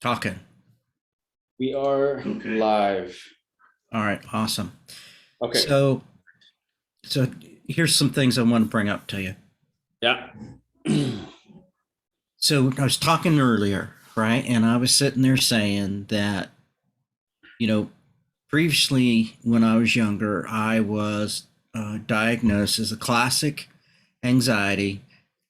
Talking. We are live. All right, awesome. Okay. So, so here's some things I want to bring up to you. Yeah. So I was talking earlier, right? And I was sitting there saying that, you know, previously when I was younger, I was diagnosed as a classic anxiety,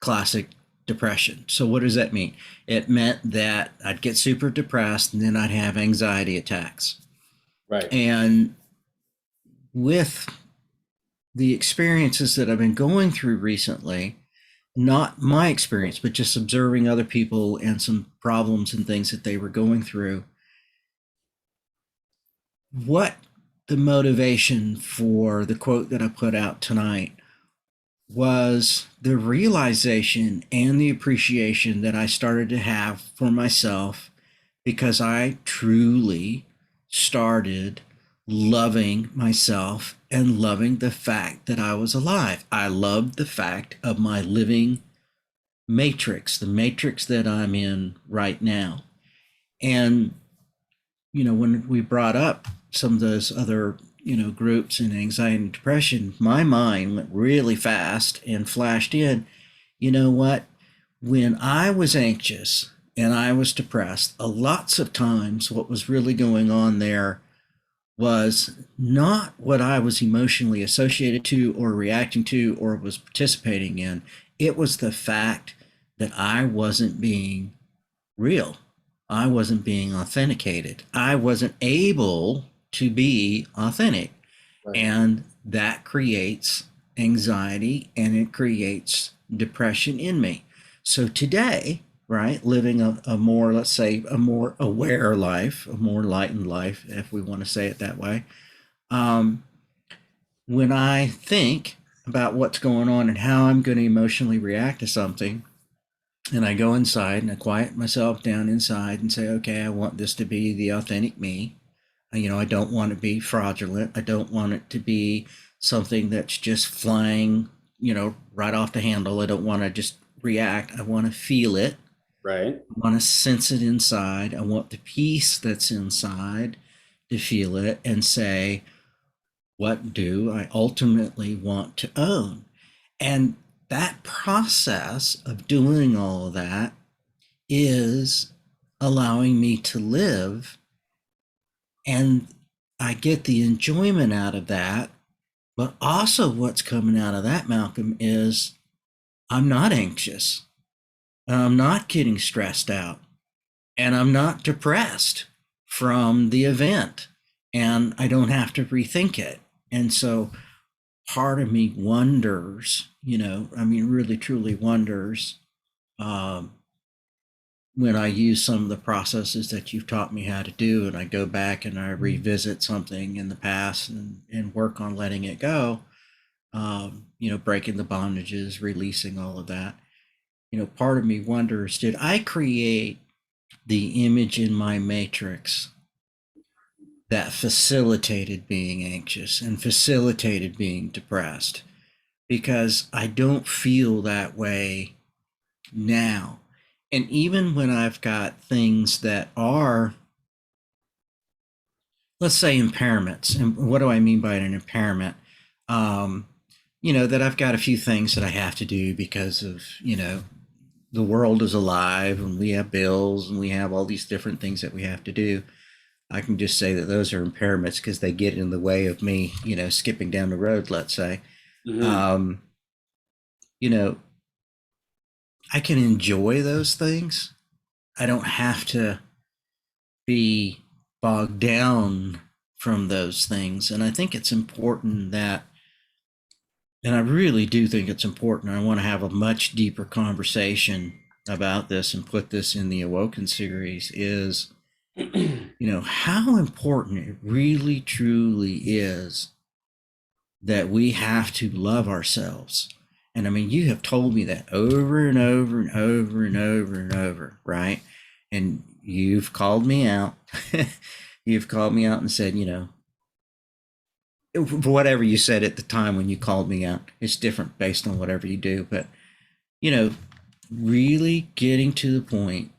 classic depression. So what does that mean? It meant that I'd get super depressed and then I'd have anxiety attacks. Right. And with the experiences that I've been going through recently, not my experience, but just observing other people and some problems and things that they were going through, what the motivation for the quote that I put out tonight was the realization and the appreciation that I started to have for myself because I truly started loving myself and loving the fact that I was alive. I loved the fact of my living matrix, the matrix that I'm in right now. And, when we brought up some of those other, groups in anxiety and depression, my mind went really fast and flashed in. You know what? When I was anxious and I was depressed, lots of times what was really going on there was not what I was emotionally associated to or reacting to or was participating in. It was the fact that I wasn't being real. I wasn't being authenticated. I wasn't able to be authentic. Right. And that creates anxiety and it creates depression in me. So today, right, living a more, let's say, a more aware life, a more enlightened life, if we want to say it that way, um, when I think about what's going on and how I'm going to emotionally react to something, and I go inside and I quiet myself down inside and say, okay, I want this to be the authentic me. I don't want it to be fraudulent. I don't want it to be something that's just flying, right off the handle. I don't want to just react. I want to feel it. Right. I want to sense it inside. I want the peace that's inside to feel it and say, what do I ultimately want to own? And that process of doing all of that is allowing me to live. And I get the enjoyment out of that. But also, what's coming out of that, Malcolm, is I'm not anxious. I'm not getting stressed out. And I'm not depressed from the event. And I don't have to rethink it. And so part of me wonders, really truly wonders, um, when I use some of the processes that you've taught me how to do, and I go back and I revisit something in the past and work on letting it go, breaking the bondages, releasing all of that. Part of me wonders, did I create the image in my matrix that facilitated being anxious and facilitated being depressed? Because I don't feel that way now. And even when I've got things that are, let's say, impairments, and what do I mean by an impairment? Um, that I've got a few things that I have to do because of, the world is alive and we have bills and we have all these different things that we have to do. I can just say that those are impairments because they get in the way of me, skipping down the road, let's say. Mm-hmm. Um, you know, I can enjoy those things. I don't have to be bogged down from those things. And I think it's important that, and I really do think it's important. I want to have a much deeper conversation about this and put this in the Awoken series is, how important it really truly is that we have to love ourselves. And I mean, you have told me that over and over and over and over and over, right? And you've called me out. You've called me out and said, whatever you said at the time when you called me out, it's different based on whatever you do. But, you know, really getting to the point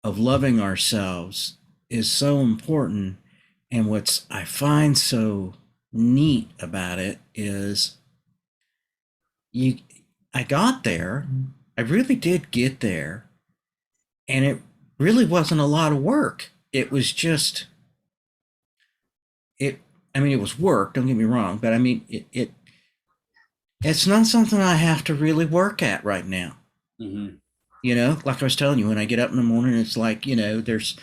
of loving ourselves is so important. And what's I find so neat about it is you I got there. I really did get there, and it really wasn't a lot of work. It was just it I mean it was work, don't get me wrong, but I mean it's not something I have to really work at right now. Mm-hmm. You know, like I was telling you, when I get up in the morning, it's like, it's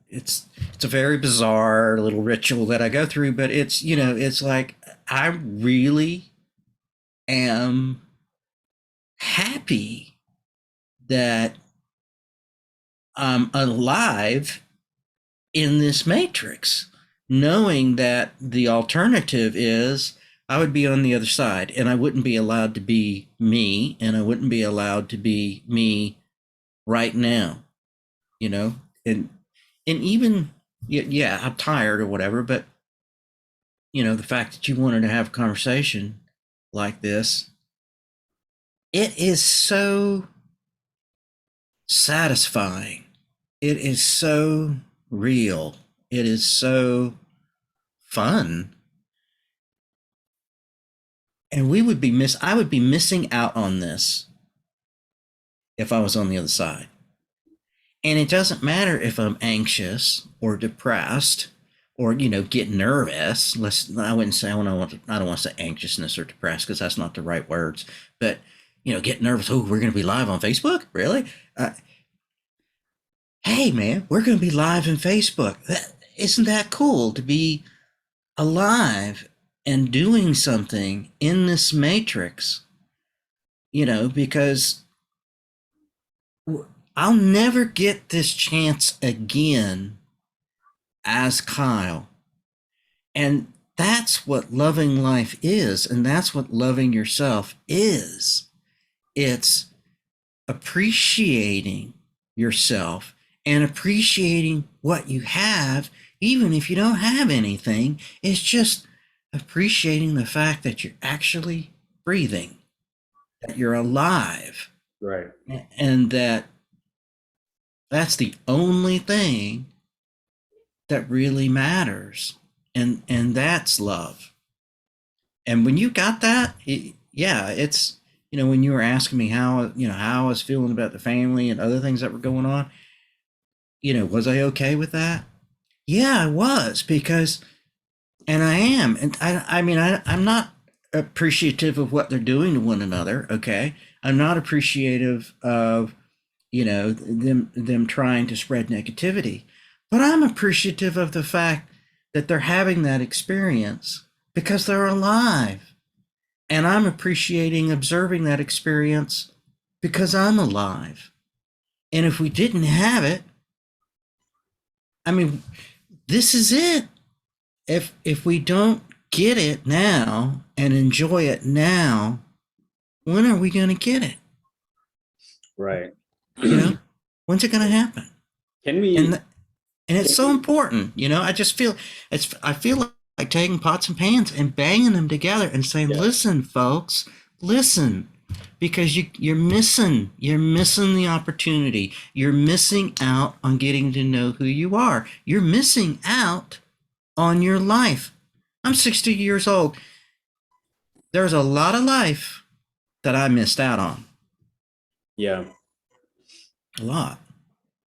it's a very bizarre little ritual that I go through, but it's like I really am happy that I'm alive in this matrix, knowing that the alternative is I would be on the other side and I wouldn't be allowed to be me, and I wouldn't be allowed to be me right now, you know? And even yeah, I'm tired or whatever, but the fact that you wanted to have a conversation like this, it is so satisfying. It is so real. It is so fun. And I would be missing out on this if I was on the other side. And it doesn't matter if I'm anxious or depressed or get nervous. I wouldn't say I don't want to say anxiousness or depressed, because that's not the right words. But get nervous. Oh, we're going to be live on Facebook, really? Hey, man, we're going to be live in Facebook. Isn't that cool to be alive and doing something in this matrix? Because I'll never get this chance again as Kyle. And that's what loving life is. And that's what loving yourself is. It's appreciating yourself and appreciating what you have, even if you don't have anything. It's just appreciating the fact that you're actually breathing, that you're alive, Right. and that's the only thing that really matters. And that's love. And when you got that, yeah, it's when you were asking me how I was feeling about the family and other things that were going on, was I okay with that? Yeah, I was, because and I am. And I mean I'm not appreciative of what they're doing to one another, okay? I'm not appreciative of them trying to spread negativity, but I'm appreciative of the fact that they're having that experience because they're alive. And I'm appreciating observing that experience because I'm alive. And if we didn't have it, I mean, this is it. If we don't get it now and enjoy it now, when are we going to get it? Right. When's it going to happen? Can we? And and it's so important. I just feel I feel like taking pots and pans and banging them together and saying, Yeah. "Listen, folks, listen." Because you're missing the opportunity. You're missing out on getting to know who you are. You're missing out on your life. I'm 60 years old. There's a lot of life that I missed out on. Yeah. A lot.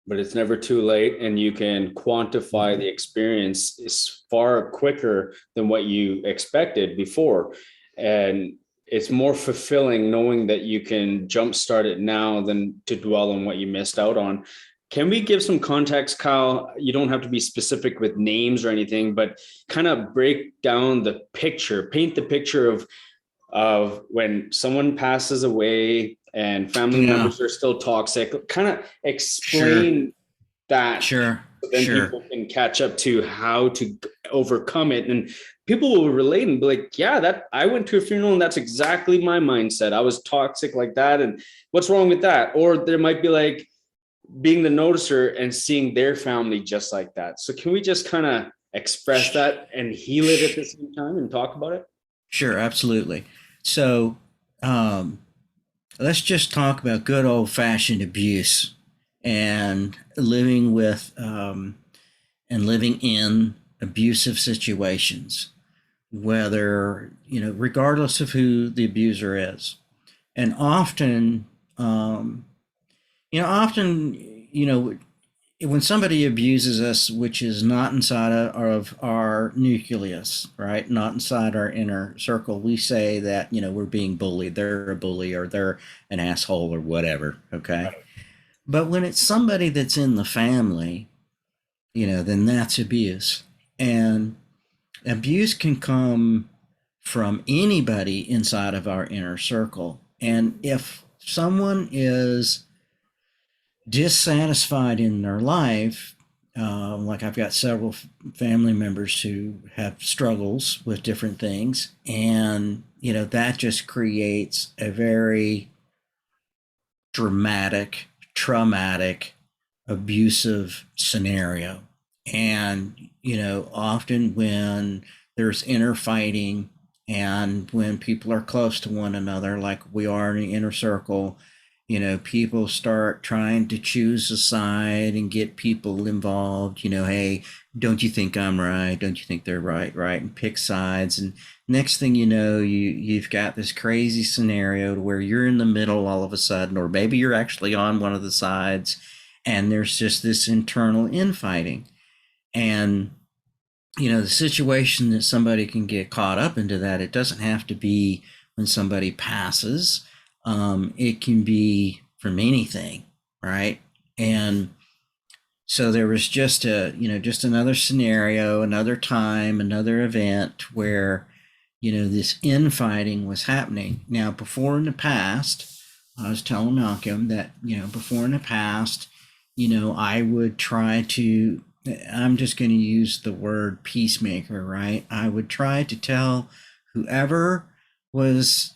But it's never too late, and you can quantify the experience is far quicker than what you expected before. And it's more fulfilling knowing that you can jumpstart it now than to dwell on what you missed out on. Can we give some context, Kyle? You don't have to be specific with names or anything, but kind of break down the picture, paint the picture of when someone passes away and family Yeah. members are still toxic. Kind of Sure. explain that, Sure. so then Sure. people can catch up to how to overcome it. And people will relate and be like, yeah, that I went to a funeral and that's exactly my mindset. I was toxic like that. And what's wrong with that? Or there might be like being the noticer and seeing their family just like that. So can we just kind of express that and heal it at the same time and talk about it? Sure. Absolutely. So, let's just talk about good old fashioned abuse. and living with and living in abusive situations, whether, regardless of who the abuser is. And often, often, when somebody abuses us, which is not inside of our nucleus, right? Not inside our inner circle, we say that, we're being bullied. They're a bully, or they're an asshole, or whatever. Okay. But when it's somebody that's in the family, then that's abuse. And abuse can come from anybody inside of our inner circle. And if someone is dissatisfied in their life, like I've got several family members who have struggles with different things, and that just creates a very dramatic, traumatic, abusive scenario. And, often when there's inner fighting and when people are close to one another, like we are in the inner circle, people start trying to choose a side and get people involved. Hey, don't you think I'm right? Don't you think they're right? Right. And pick sides. And next thing you know, you've got this crazy scenario to where you're in the middle all of a sudden, or maybe you're actually on one of the sides, and there's just this internal infighting. And the situation that somebody can get caught up into, that it doesn't have to be when somebody passes. It can be from anything, right? And so there was just another scenario, another time, another event where, this infighting was happening. Now, before in the past, I was telling Malcolm that, before in the past, I would try to, I'm just going to use the word peacemaker, right? I would try to tell whoever was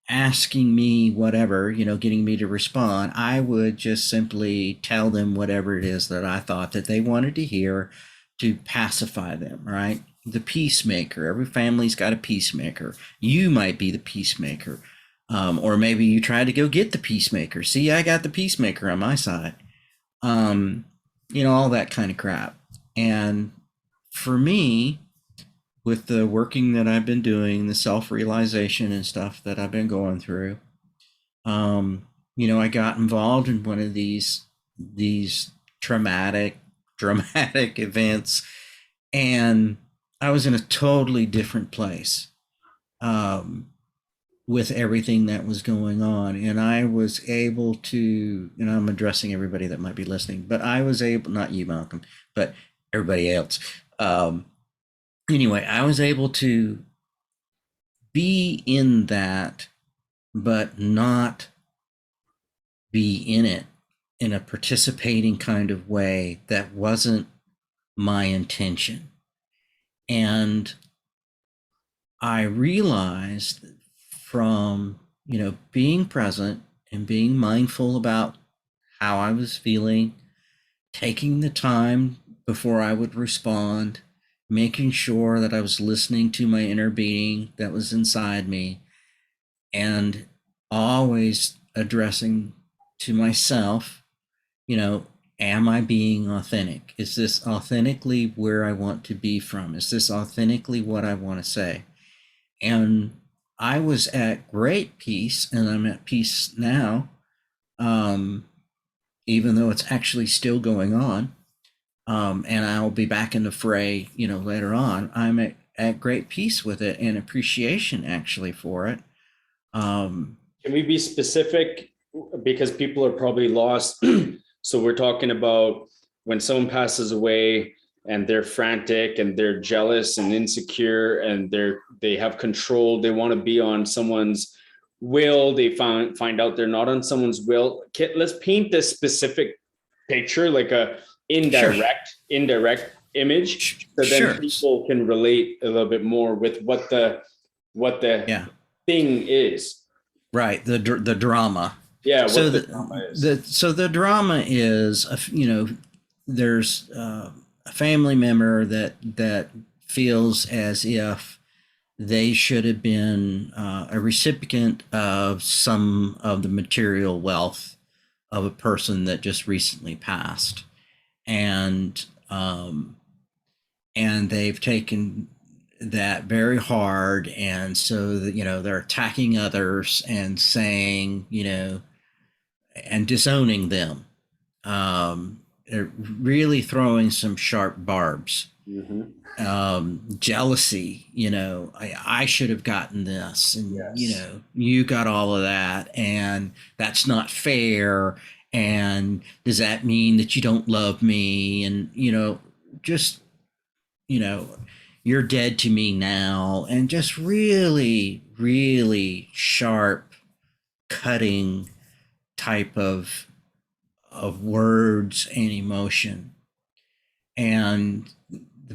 asking me whatever, getting me to respond, I would just simply tell them whatever it is that I thought that they wanted to hear to pacify them, right? The peacemaker. Every family's got a peacemaker. You might be the peacemaker. Or maybe you try to go get the peacemaker. See, I got the peacemaker on my side. All that kind of crap. And for me, with the working that I've been doing, the self realization and stuff that I've been going through, I got involved in one of these traumatic, dramatic events, and I was in a totally different place with everything that was going on. And I was able to, and I'm addressing everybody that might be listening, but I was able, not you, Malcolm, but everybody else. Anyway, I was able to be in that, but not be in it in a participating kind of way that wasn't my intention. And I realized from, being present and being mindful about how I was feeling, taking the time before I would respond, making sure that I was listening to my inner being that was inside me, and always addressing to myself, am I being authentic? Is this authentically where I want to be from? Is this authentically what I want to say? And I was at great peace, and I'm at peace now, um, even though it's actually still going on. And I'll be back in the fray, later on. I'm at great peace with it and appreciation actually for it. Can we be specific? Because people are probably lost. So we're talking about when someone passes away and they're frantic and they're jealous and insecure and they have control. They want to be on someone's will. They find out they're not on someone's will. Let's paint this specific picture, like a Sure. indirect image, so then Sure. people can relate a little bit more with what the Yeah. thing is. Right. The drama. Yeah, So what the drama is. the drama is, there's a family member that feels as if they should have been a recipient of some of the material wealth of a person that just recently passed, and they've taken that very hard, and so that, they're attacking others and saying, and disowning them. They're really throwing some sharp barbs. Mm-hmm. Jealousy, I should have gotten this, and Yes. you got all of that, and that's not fair. And does that mean that you don't love me? And just you know, you're dead to me now, and just really, really sharp, cutting type of words and emotion. And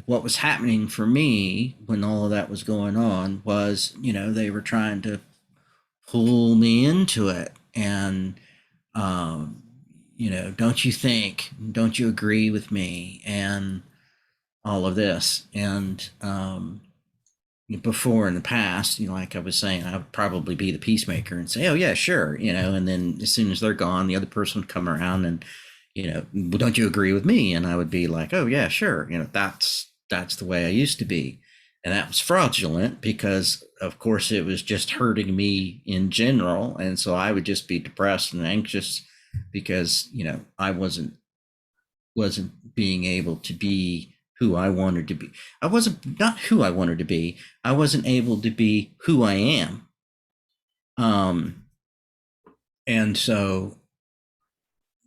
what was happening for me when all of that was going on was, they were trying to pull me into it. And, um, don't you think, don't you agree with me? And all of this. And before, in the past, like I was saying, I would probably be the peacemaker and say, "Oh yeah, sure," and then as soon as they're gone, the other person would come around and, well, don't you agree with me? And I would be like, "Oh yeah, sure," that's the way I used to be, and that was fraudulent because, of course, it was just hurting me in general, and so I would just be depressed and anxious because I wasn't being able to be who I wanted to be. I wasn't not who I wanted to be. I wasn't able to be who I am. Um, and so,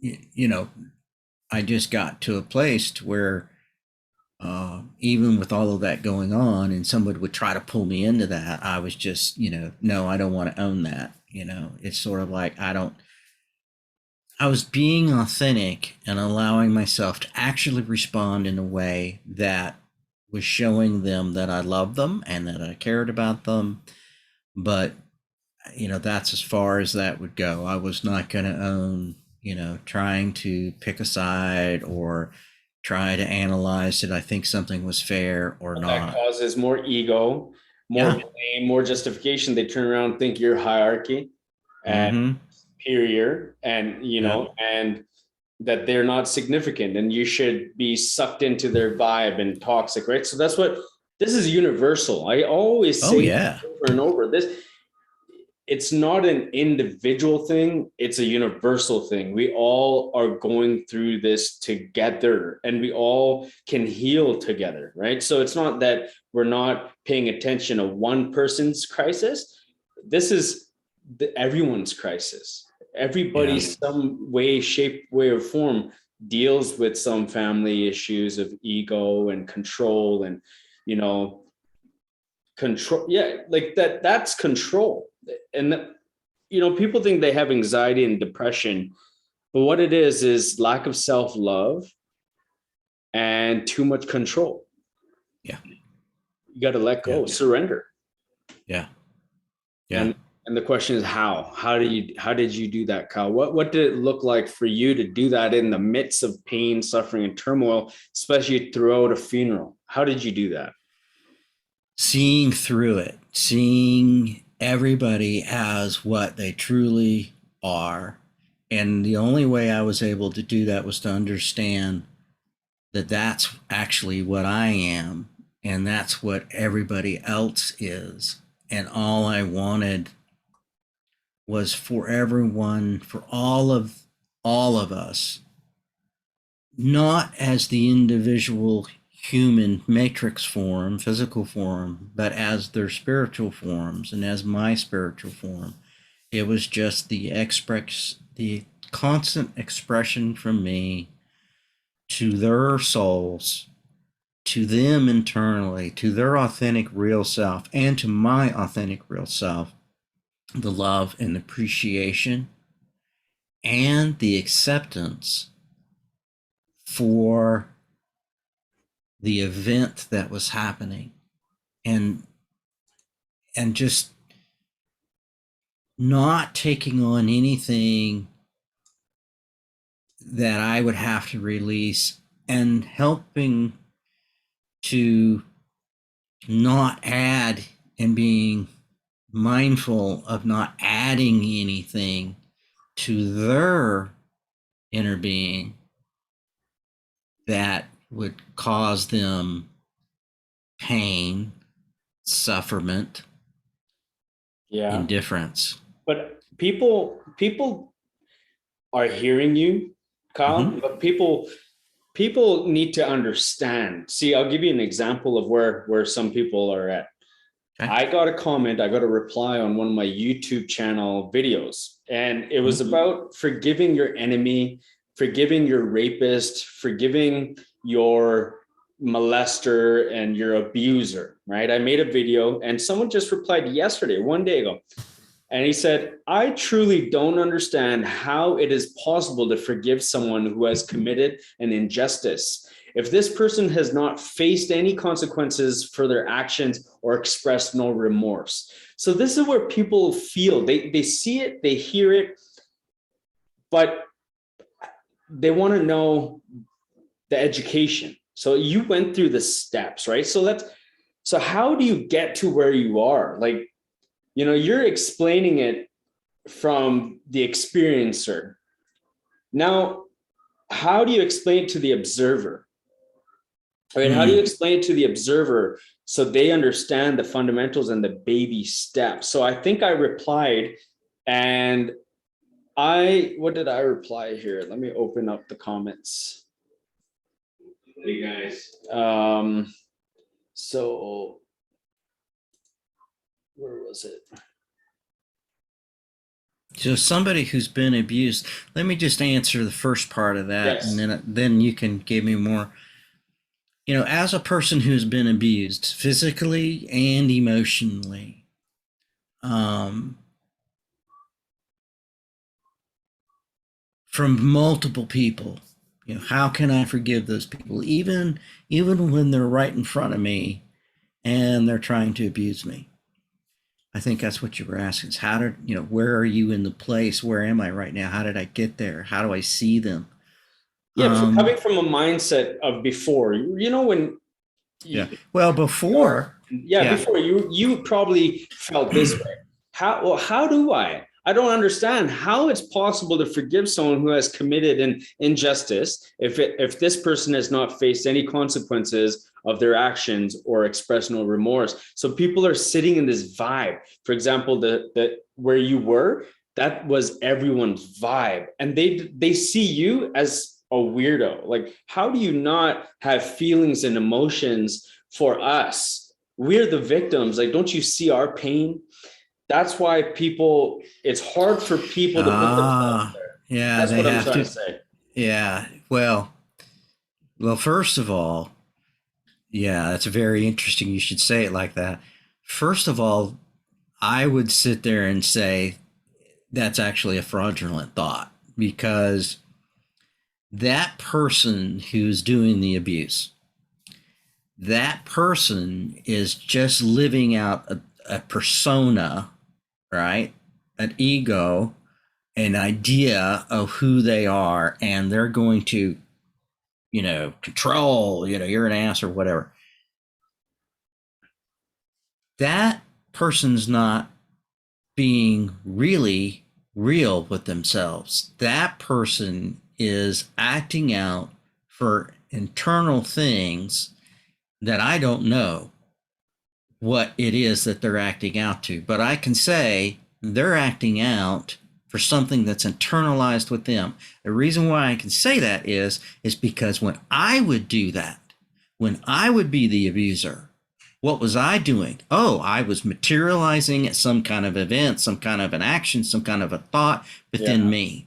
you know, I just got to a place to where, even with all of that going on, and somebody would try to pull me into that, I was just, no, I don't want to own that. It's sort of like I was being authentic and allowing myself to actually respond in a way that was showing them that I loved them and that I cared about them. But, that's as far as that would go. I was not going to own, trying to pick a side or try to analyze did I think something was fair or That not. causes more ego, more Yeah. blame, more justification. They turn around and think you're hierarchy and Mm-hmm. superior, and Yeah. and that they're not significant, and you should be sucked into their vibe and toxic, right? So that's what this is universal. I always Oh, say yeah. over and over this, it's not an individual thing, it's a universal thing. We all are going through this together and we all can heal together, right? So it's not that we're not paying attention to one person's crisis. This is everyone's crisis. Everybody, Yeah. some way, shape, way, or form, deals with some family issues of ego and control and, you know, control. Yeah, like that's control. And people think they have anxiety and depression, but what it is lack of self-love and too much control. Yeah. You got to let Yeah. go, surrender. Yeah. Yeah. And the question is how did you do that, Kyle? What did it look like for you to do that in the midst of pain, suffering, and turmoil, especially throughout a funeral? How did you do that? Seeing through it, seeing everybody as what they truly are. And the only way I was able to do that was to understand that that's actually what I am, and that's what everybody else is. And all I wanted was for everyone, for all of us, not as the individual human matrix form, physical form, but as their spiritual forms and as my spiritual form. It was just the constant expression from me to their souls, to them internally, to their authentic real self, and to my authentic real self, the love and appreciation and the acceptance for the event that was happening, and just not taking on anything that I would have to release, and helping to not add, and being mindful of not adding anything to their inner being that would cause them pain, sufferment, Yeah. indifference. But people are hearing you, Kyle, Mm-hmm. but people need to understand. See, I'll give you an example of where some people are at. Okay. I got a comment, I got a reply on one of my YouTube channel videos, and it was Mm-hmm. about forgiving your enemy, forgiving your rapist, forgiving your molester and your abuser, right? I made a video and someone just replied yesterday, one day ago, and he said, I truly don't understand how it is possible to forgive someone who has committed an injustice. If this person has not faced any consequences for their actions or expressed no remorse. So this is where people feel they see it, they hear it, but they want to know the education. So you went through the steps, right? So how do you get to where you are? Like, you're explaining it from the experiencer. Now, how do you explain it to the observer? I mean, how do you Mm. explain it to the observer so they understand the fundamentals and the baby steps? So I think I replied, and what did I reply here? Let me open up the comments. Hey guys. So where was it? So somebody who's been abused. Let me just answer the first part of that, and Yes. then you can give me more. As a person who's been abused physically and emotionally, um, from multiple people, how can I forgive those people, even when they're right in front of me and they're trying to abuse me? I think that's what you were asking. Is where are you in the place? Where am I right now? How did I get there? How do I see them? Yeah, Um, coming from a mindset of before, when yeah. you, Well, or before, yeah, yeah. before you probably felt this way. How do I don't understand how it's possible to forgive someone who has committed an injustice if this person has not faced any consequences of their actions or expressed no remorse. So people are sitting in this vibe. For example, the where you were, that was everyone's vibe, and they see you as a weirdo. Like, how do you not have feelings and emotions for us? We're the victims. Like, don't you see our pain? That's why it's hard for people to put themselves Ah, there. yeah, That's they what I'm have trying to to. say. Yeah. Well, first of all, yeah, that's very interesting. You should say it like that. First of all, I would sit there and say that's actually a fraudulent thought, because that person who's doing the abuse, that person is just living out a persona, right? An ego, an idea of who they are, and they're going to, control, you're an ass or whatever. That person's not being really real with themselves. That person is acting out for internal things that I don't know what it is that they're acting out to, but I can say they're acting out for something that's internalized with them. The reason why I can say that is because when I would do that, when I would be the abuser, what was I doing? Oh, I was materializing some kind of event, some kind of an action, some kind of a thought within Yeah. me.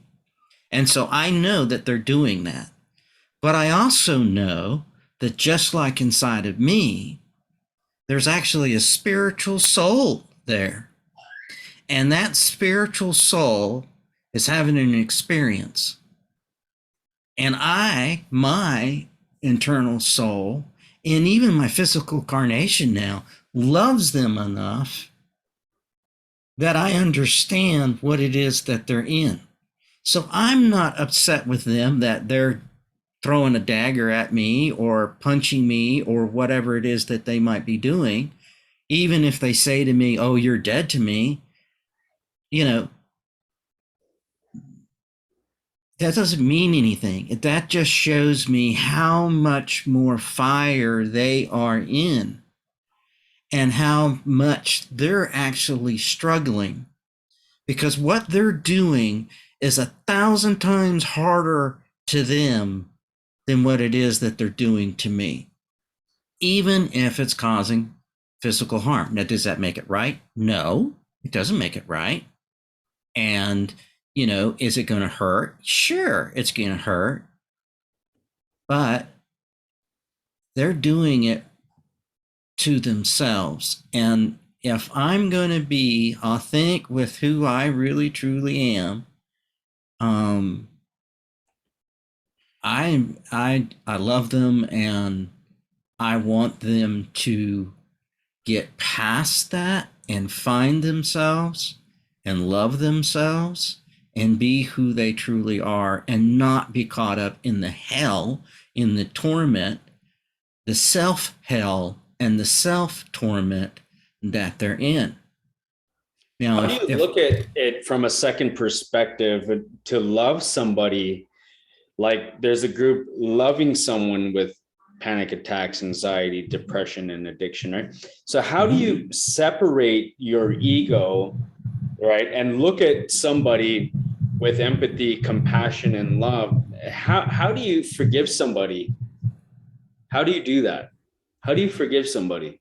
And so I know that they're doing that. But I also know that just like inside of me, there's actually a spiritual soul there. And that spiritual soul is having an experience. And my internal soul, and even my physical carnation now, loves them enough that I understand what it is that they're in. So I'm not upset with them that they're throwing a dagger at me or punching me or whatever it is that they might be doing. Even if they say to me, "Oh, you're dead to me," you know, that doesn't mean anything. That just shows me how much more fire they are in and how much they're actually struggling, because what they're doing is 1,000 times harder to them than what it is that they're doing to me, even if it's causing physical harm. Now, does that make it right? No, it doesn't make it right. And, is it going to hurt? Sure, it's going to hurt, but they're doing it to themselves. And if I'm going to be authentic with who I really truly am, um, I love them, and I want them to get past that and find themselves and love themselves and be who they truly are, and not be caught up in the hell, in the torment, the self hell and the self torment that they're in. Now, How do you if look at it from a second perspective to love somebody? Like there's a group loving someone with panic attacks, anxiety, depression, and addiction, right? So, how do Mhm. you separate your ego, right, and look at somebody with empathy, compassion, and love? How do you forgive somebody? How do you do that? How do you forgive somebody?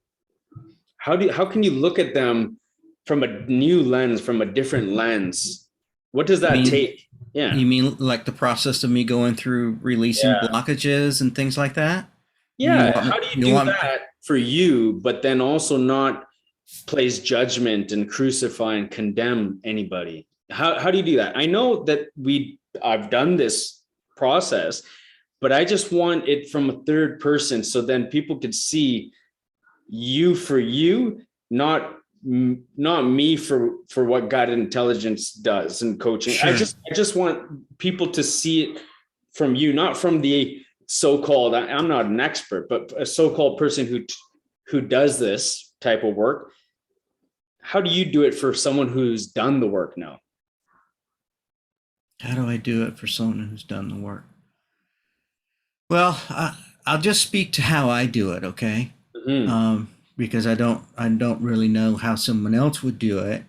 How can you look at them from a new lens, from a different lens? What does you that mean take? Yeah. you mean like the process of me going through releasing Yeah. blockages and things like that? You Yeah. want me How do you you do want that for you, but then also not place judgment and crucify and condemn anybody? How do you do that? I know that I've done this process, but I just want it from a third person so then people could see you for you, not me for what guided intelligence does and coaching. i sure. just i just want people to see it from you, not from the so-called, I'm not an expert, but a so-called person who does this type of work. How do you do it for someone who's done the work now? How do I do it for someone who's done the work? Well, I'll just speak to how I do it, okay? Mm-hmm. Because I don't really know how someone else would do it.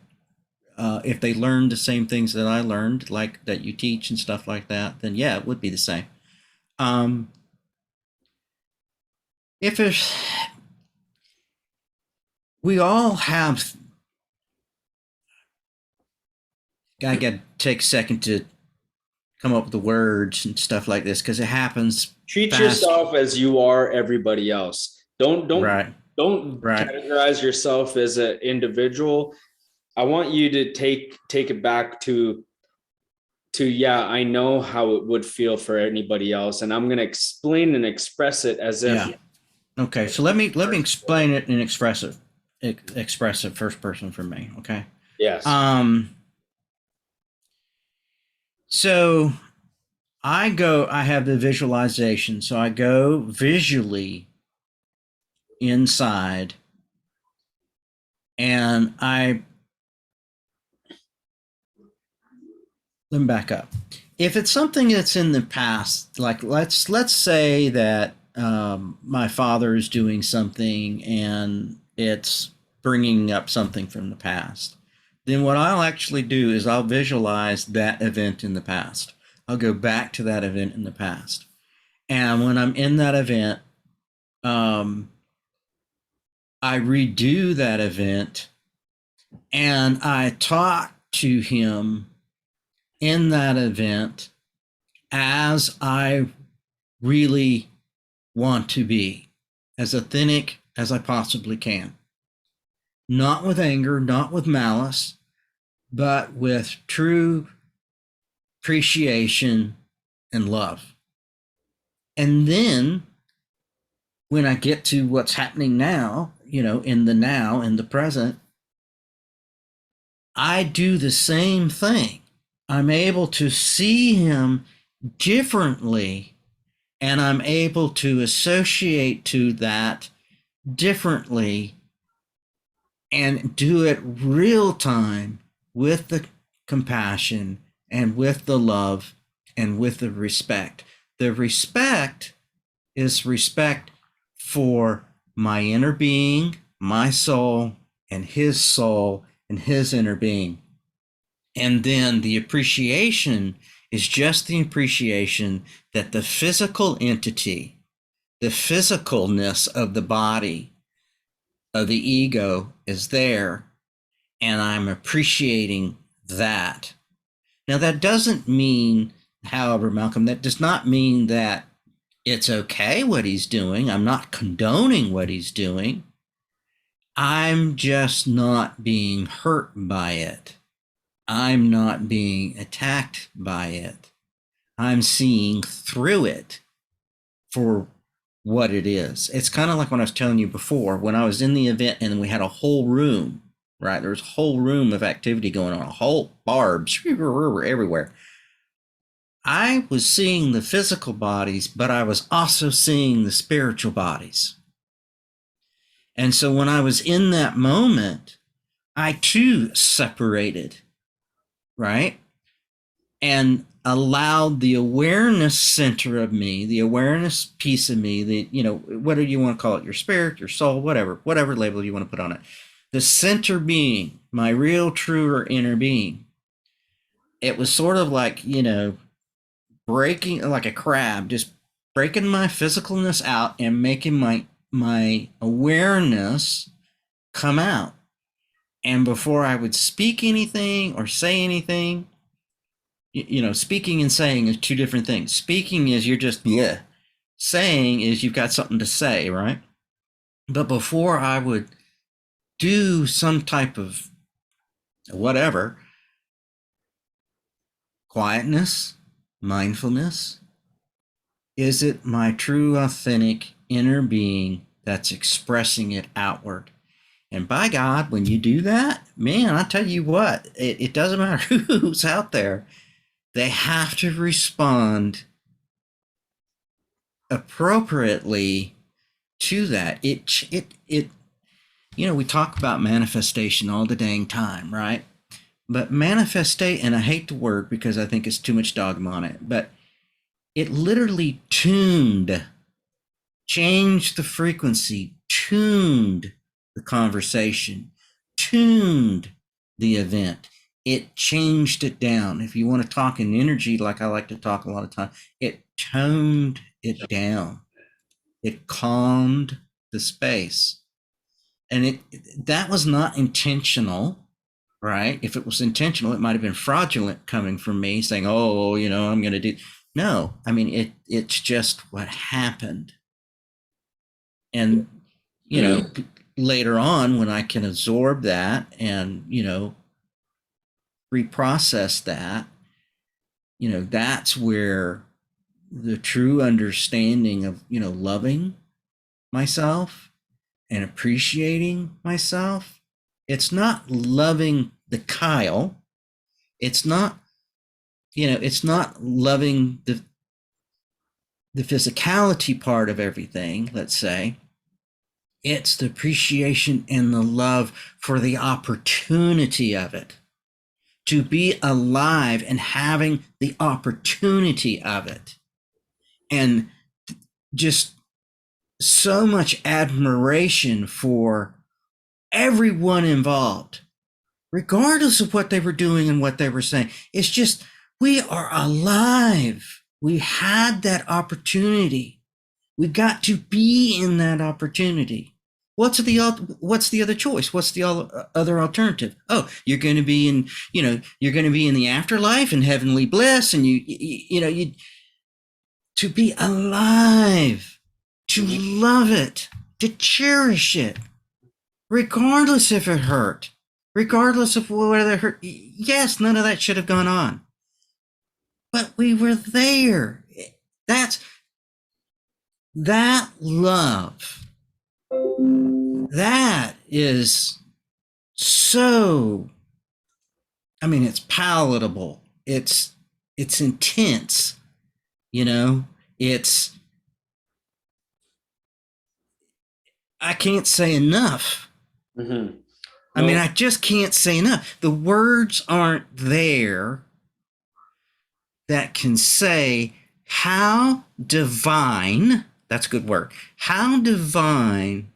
If they learned the same things that I learned, like that you teach and stuff like that, then yeah, it would be the same. Um, if it's, we all have, I got to take a second to come up with the words and stuff like this because it happens Treat fast. yourself as you are everybody else. Right, Don't right. categorize yourself as an individual. I want you to take it back to yeah, I know how it would feel for anybody else, and I'm going to explain and express it as if. Yeah. Okay. So let me explain it and express it first person for me. Okay. Yes. Um. So I have the visualization. So I go visually inside, and let me back up. If it's something that's in the past, like let's say that my father is doing something and it's bringing up something from the past, then what I'll actually do is I'll visualize that event in the past. I'll go back to that event in the past, and when I'm in that event, um, I redo that event and I talk to him in that event as I really want to be, as authentic as I possibly can. Not with anger, not with malice, but with true appreciation and love. And then when I get to what's happening now, in the present, I do the same thing. I'm able to see him differently, and I'm able to associate to that differently and do it real time with the compassion and with the love and with the respect. The respect is respect for my inner being, my soul, and his inner being. And then the appreciation is just the appreciation that the physical entity, the physicalness of the body, of the ego is there, and I'm appreciating that. Now, that doesn't mean, however, Malcolm, that does not mean that it's okay what he's doing. I'm not condoning what he's doing. I'm just not being hurt by it. I'm not being attacked by it. I'm seeing through it for what it is. It's kind of like when I was telling you before, when I was in the event and we had a whole room, right? There was a whole room of activity going on, a whole barbs everywhere. I was seeing the physical bodies, but I was also seeing the spiritual bodies. And so when I was in that moment, I too separated, right? And allowed the awareness center of me, the awareness piece of me, the, whatever you want to call it, your spirit, your soul, whatever label you want to put on it. The center being, my real, true, or inner being. It was sort of like, breaking like a crab, just breaking my physicalness out and making my awareness come out. And before I would speak anything or say anything, speaking and saying is two different things. Speaking is you're just, yeah. Saying is you've got something to say, right? But before I would do some type of whatever, quietness, mindfulness, is it my true, authentic inner being that's expressing it outward? And by God, when you do that, man, I tell you what, it doesn't matter who's out there. They have to respond appropriately to that. We talk about manifestation all the dang time, right? But manifestate, and I hate the word because I think it's too much dogma on it, but it literally changed the frequency, tuned the conversation, tuned the event. It changed it down. If you want to talk in energy, like I like to talk a lot of time, it toned it down. It calmed the space. And that was not intentional, right? If it was intentional, it might have been fraudulent coming from me saying, "Oh, I'm going to do." No, I mean it's just what happened. And you know, later on when I can absorb that and reprocess that, that's where the true understanding of loving myself and appreciating myself. It's not loving the Kyle. It's not, it's not loving the physicality part of everything, let's say. It's the appreciation and the love for the opportunity of it. To be alive and having the opportunity of it. And just so much admiration for everyone involved, regardless of what they were doing and what they were saying. It's just, we are alive. We had that opportunity. We got to be in that opportunity. What's the other choice? What's the other alternative? Oh, you're going to be in, you're going to be in the afterlife and heavenly bliss, and you to be alive, to love it, to cherish it, regardless if it hurt, regardless of whether it hurt. Yes, none of that should have gone on, but we were there. That's that love. That is so. I mean, it's palatable. It's intense. It's. I can't say enough. Mm-hmm. I mean, I just can't say enough. The words aren't there that can say how divine, that's a good word, how divine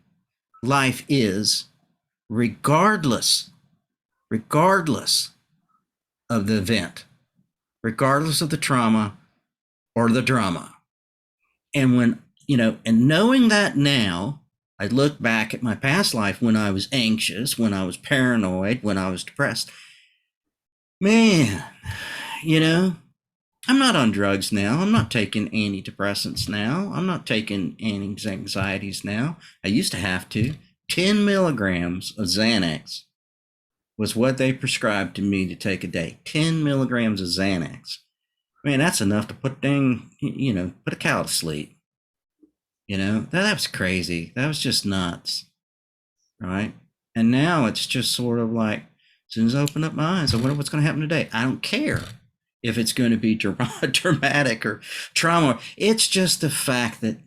life is, regardless, regardless of the event, regardless of the trauma or the drama. And when, and knowing that now, I look back at my past life when I was anxious, when I was paranoid, when I was depressed. Man, you know, I'm not on drugs now. I'm not taking antidepressants now. I'm not taking anti-anxieties now. I used to have to. 10 milligrams of Xanax was what they prescribed to me to take a day. 10 milligrams of Xanax. Man, that's enough to put put a cow to sleep. That was crazy. That was just nuts. Right. And now it's just sort of like, as soon as I open up my eyes, I wonder what's going to happen today. I don't care if it's going to be dramatic or trauma. It's just the fact that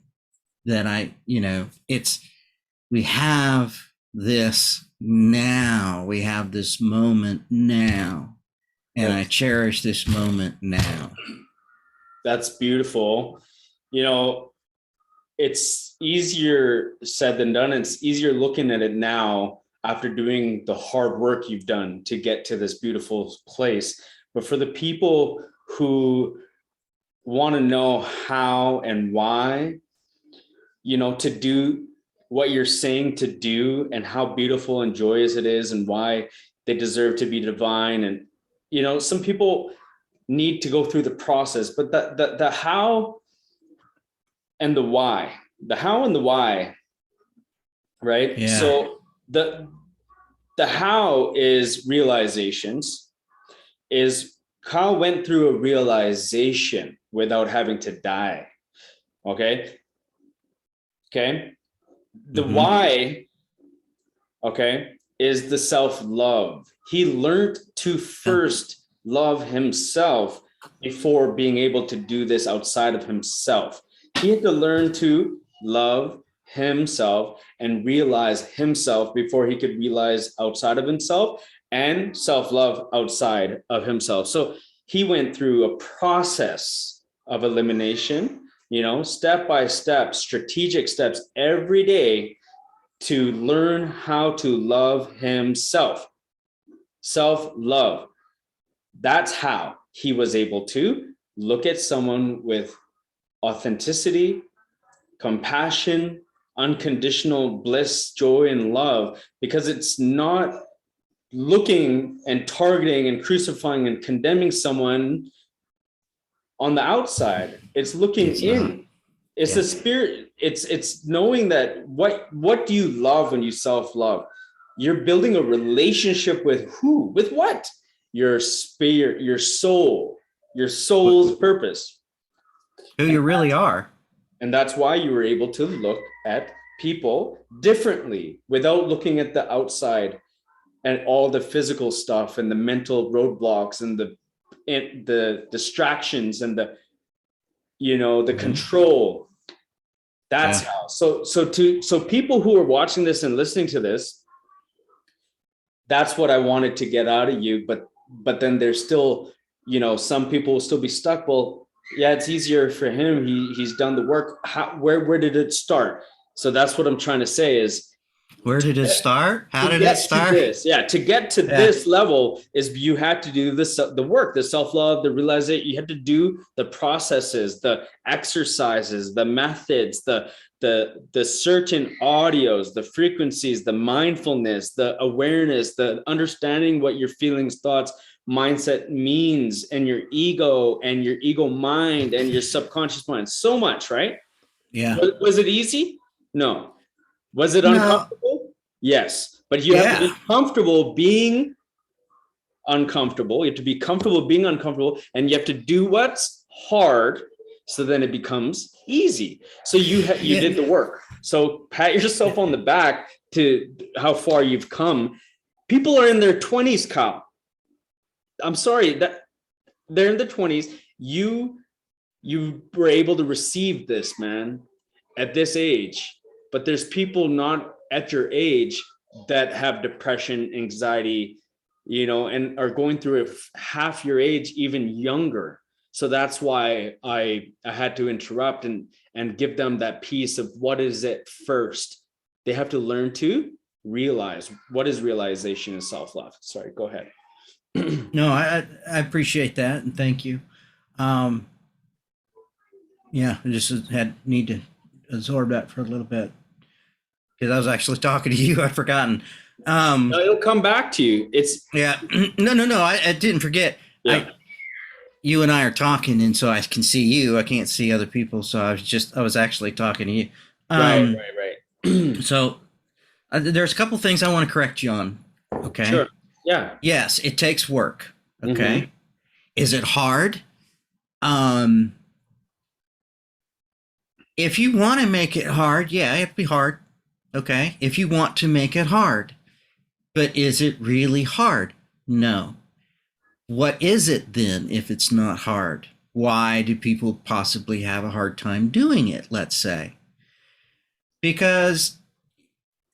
we have this now. We have this moment now. And I cherish this moment now. That's beautiful. It's easier said than done. It's easier looking at it now after doing the hard work you've done to get to this beautiful place. But for the people who want to know how and why, to do what you're saying to do, and how beautiful and joyous it is, and why they deserve to be divine. And some people need to go through the process, but the how and the why, right? Yeah. So the how is realizations. Is Kyle went through a realization without having to die. Okay. The why, is the self-love. He learned to first love himself before being able to do this outside of himself. He had to learn to love himself and realize himself before he could realize outside of himself and self-love outside of himself. So he went through a process of elimination, step by step, strategic steps every day to learn how to love himself. Self-love. That's how he was able to look at someone with authenticity, compassion, unconditional bliss, joy, and love, because it's not looking and targeting and crucifying and condemning someone on the outside. It's looking in. It's the spirit. It's knowing that what do you love when you self-love? You're building a relationship with who? With what? Your spirit, your soul's purpose. Who you really are. And that's why you were able to look at people differently without looking at the outside and all the physical stuff and the mental roadblocks and the distractions and the control. That's how. So people who are watching this and listening to this, that's what I wanted to get out of you. But then there's still, some people will still be stuck. Well, yeah, it's easier for him. He's done the work. Where did it start? So that's what I'm trying to say is, where did it start? How did it start? To get to this level is you had to do the work, the self-love, the realization. You had to do the processes, the exercises, the methods, the certain audios, the frequencies, the mindfulness, the awareness, the understanding what your feelings, thoughts, mindset means, and your ego mind and your subconscious mind. So much, right? Yeah. Was it easy? No. Was it uncomfortable? Yes. But you have to be comfortable being uncomfortable. You have to be comfortable being uncomfortable, and you have to do what's hard, so then it becomes easy. So you did the work. So pat yourself on the back to how far you've come. People are in their 20s, Kyle. I'm sorry that they're in their 20s. You were able to receive this, man, at this age. But there's people not at your age that have depression, anxiety, and are going through it half your age, even younger. So that's why I had to interrupt and give them that piece of what is it first. They have to learn to realize what is realization and self-love. Sorry, go ahead. No, I appreciate that and thank you. Um, yeah, I just had need to absorb that for a little bit because I was actually talking to you. I'd forgotten. No, it'll come back to you. It's Yeah, no. I didn't forget. yeah, You and I are talking, and so I can see you. I can't see other people, so I was actually talking to you. right, Um, right, right. so there's a couple things I want to correct you on. Okay. Sure. Yeah. Yes, it takes work. Mm-hmm. Okay. Is it hard? Um, if you want to make it hard, yeah, it'd be hard. Okay. If you want to make it hard, but is it really hard? No. What is it then if it's not hard? Why do people possibly have a hard time doing it, let's say? Because,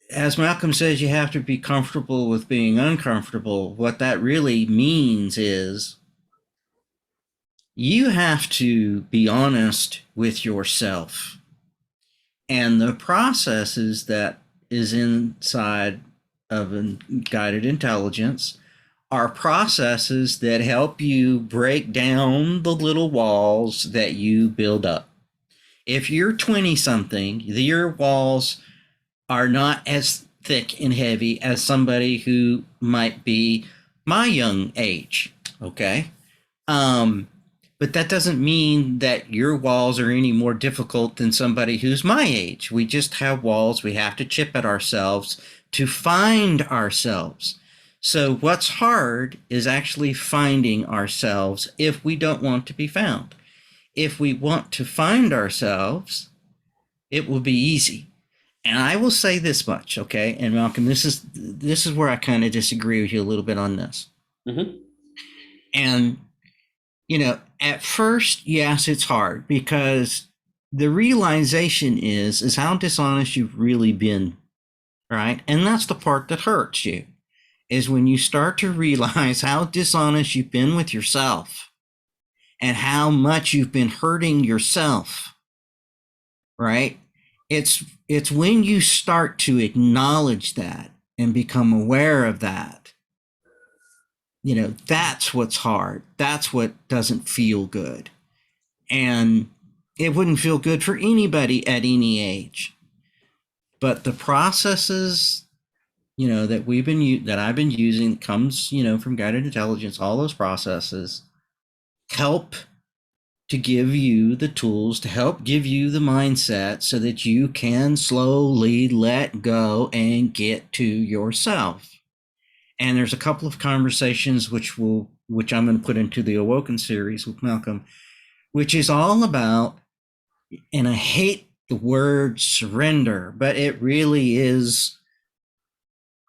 as Malcolm says, you have to be comfortable with being uncomfortable. What that really means is you have to be honest with yourself. And the processes that is inside of a guided intelligence are processes that help you break down the little walls that you build up. If you're 20 something, your walls are not as thick and heavy as somebody who might be my young age. Okay. Um, but that doesn't mean that your walls are any more difficult than somebody who's my age. We just have walls. We have to chip at ourselves to find ourselves. So what's hard is actually finding ourselves if we don't want to be found. If we want to find ourselves, it will be easy. And I will say this much, okay? And Malcolm, this is where I kind of disagree with you a little bit on this. Mm-hmm. And at first, yes, it's hard because the realization is how dishonest you've really been, right? And that's the part that hurts you, is when you start to realize how dishonest you've been with yourself and how much you've been hurting yourself, right? It's when you start to acknowledge that and become aware of that, that's what's hard. That's what doesn't feel good. And it wouldn't feel good for anybody at any age. But the processes, that I've been using comes, from guided intelligence, all those processes help to give you the tools, to help give you the mindset so that you can slowly let go and get to yourself. And there's a couple of conversations which I'm going to put into the Awoken series with Malcolm, which is all about, and I hate the word surrender, but it really is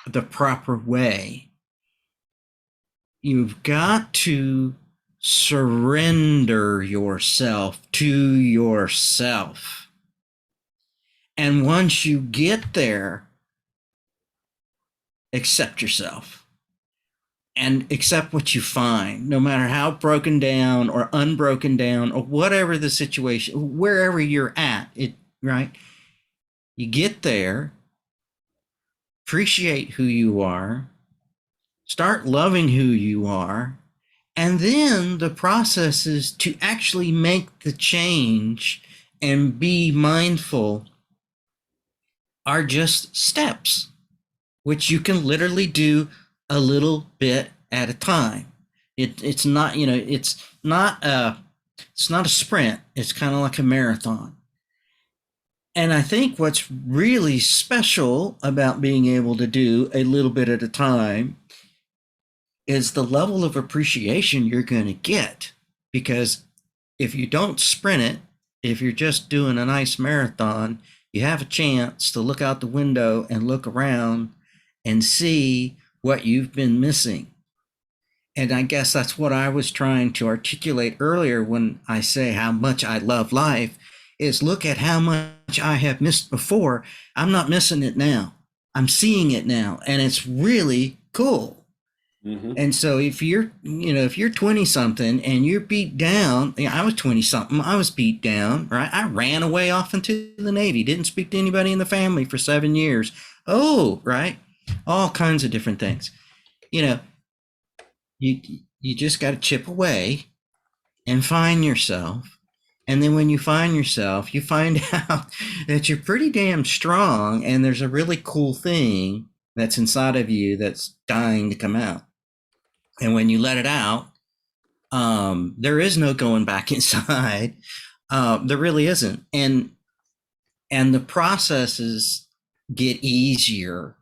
the proper way. You've got to surrender yourself to yourself. And once you get there, accept yourself and accept what you find, no matter how broken down or unbroken down or whatever the situation, wherever you're at, right? You get there, appreciate who you are, start loving who you are, and then the process is to actually make the change and be mindful are just steps, which you can literally do a little bit at a time. It's not, it's not a sprint. It's kind of like a marathon. And I think what's really special about being able to do a little bit at a time is the level of appreciation you're going to get. Because if you don't sprint it, if you're just doing a nice marathon, you have a chance to look out the window and look around and see what you've been missing. And I guess that's what I was trying to articulate earlier when I say how much I love life, is look at how much I have missed before. I'm not missing it now. I'm seeing it now. And it's really cool. Mm-hmm. And so if you're 20 something and you're beat down, I was 20 something, I was beat down, right? I ran away off into the Navy, didn't speak to anybody in the family for 7 years. Oh, right. All kinds of different things. You know, you, you just got to chip away and find yourself. And then when you find yourself, you find out that you're pretty damn strong and there's a really cool thing that's inside of you that's dying to come out. And when you let it out, there is no going back inside. There really isn't, and the processes get easier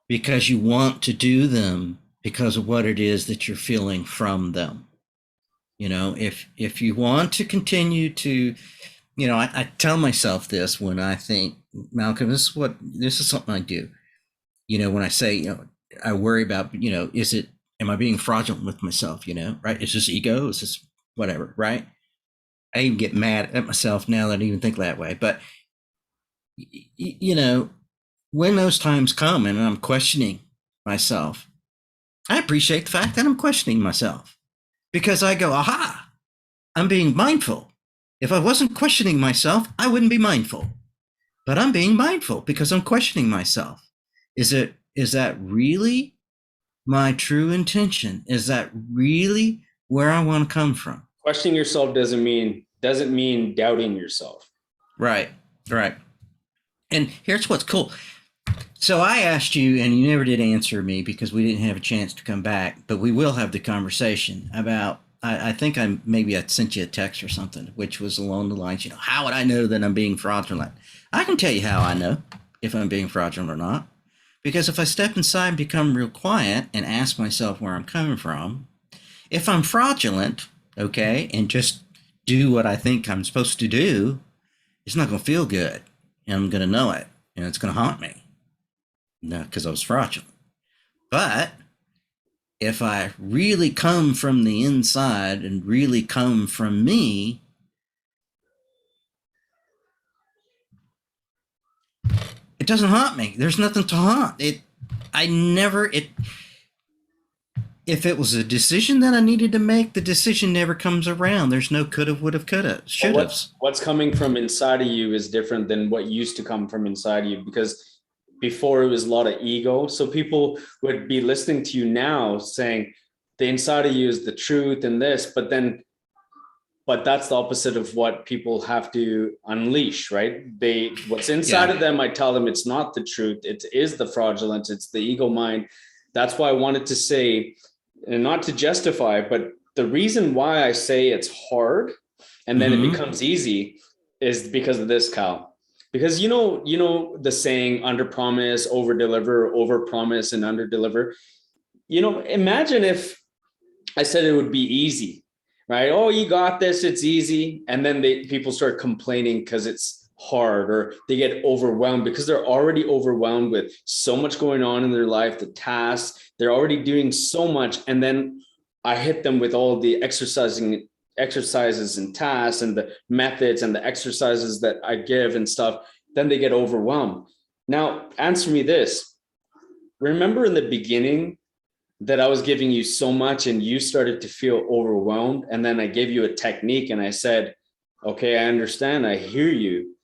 because you want to do them because of what it is that you're feeling from them. If you want to continue to, I tell myself this when I think, Malcolm, this is something I do. When I say, I worry about, am I being fraudulent with myself? Right? Is this ego? Is this whatever? Right? I even get mad at myself now that I even think that way. But when those times come and I'm questioning myself, I appreciate the fact that I'm questioning myself because I go, aha, I'm being mindful. If I wasn't questioning myself, I wouldn't be mindful. But I'm being mindful because I'm questioning myself. Is that really my true intention? Is that really where I want to come from? Questioning yourself doesn't mean doubting yourself. Right, right. And here's what's cool. So I asked you, and you never did answer me because we didn't have a chance to come back. But we will have the conversation about. I think I sent you a text or something, which was along the lines, how would I know that I'm being fraudulent? I can tell you how I know if I'm being fraudulent or not, because if I step inside and become real quiet and ask myself where I'm coming from, if I'm fraudulent, okay, and just do what I think I'm supposed to do, it's not going to feel good, and I'm going to know it, and it's going to haunt me. Not because I was fraudulent. But if I really come from the inside and really come from me, it doesn't haunt me. There's nothing to haunt. I never, it, if it was a decision that I needed to make, the decision never comes around. There's no coulda, woulda, coulda, But should have. what's coming from inside of you is different than what used to come from inside of you, because before it was a lot of ego. So people would be listening to you now saying the inside of you is the truth and this, but that's the opposite of what people have to unleash, right? What's inside Yeah. of them, I tell them it's not the truth. It is the fraudulence. It's the ego mind. That's why I wanted to say, and not to justify, but the reason why I say it's hard and then it Mm-hmm. becomes easy is because of this, Kyle. Because the saying under promise, over deliver, over promise, and under deliver. Imagine if I said it would be easy, right? Oh, you got this, it's easy. And then people start complaining because it's hard, or they get overwhelmed because they're already overwhelmed with so much going on in their life, the tasks, they're already doing so much. And then I hit them with all the exercises and tasks and the methods and the exercises that I give and stuff. Then they get overwhelmed. Now, answer me this. Remember in the beginning that I was giving you so much and you started to feel overwhelmed. And then I gave you a technique and I said, okay, I understand. I hear you.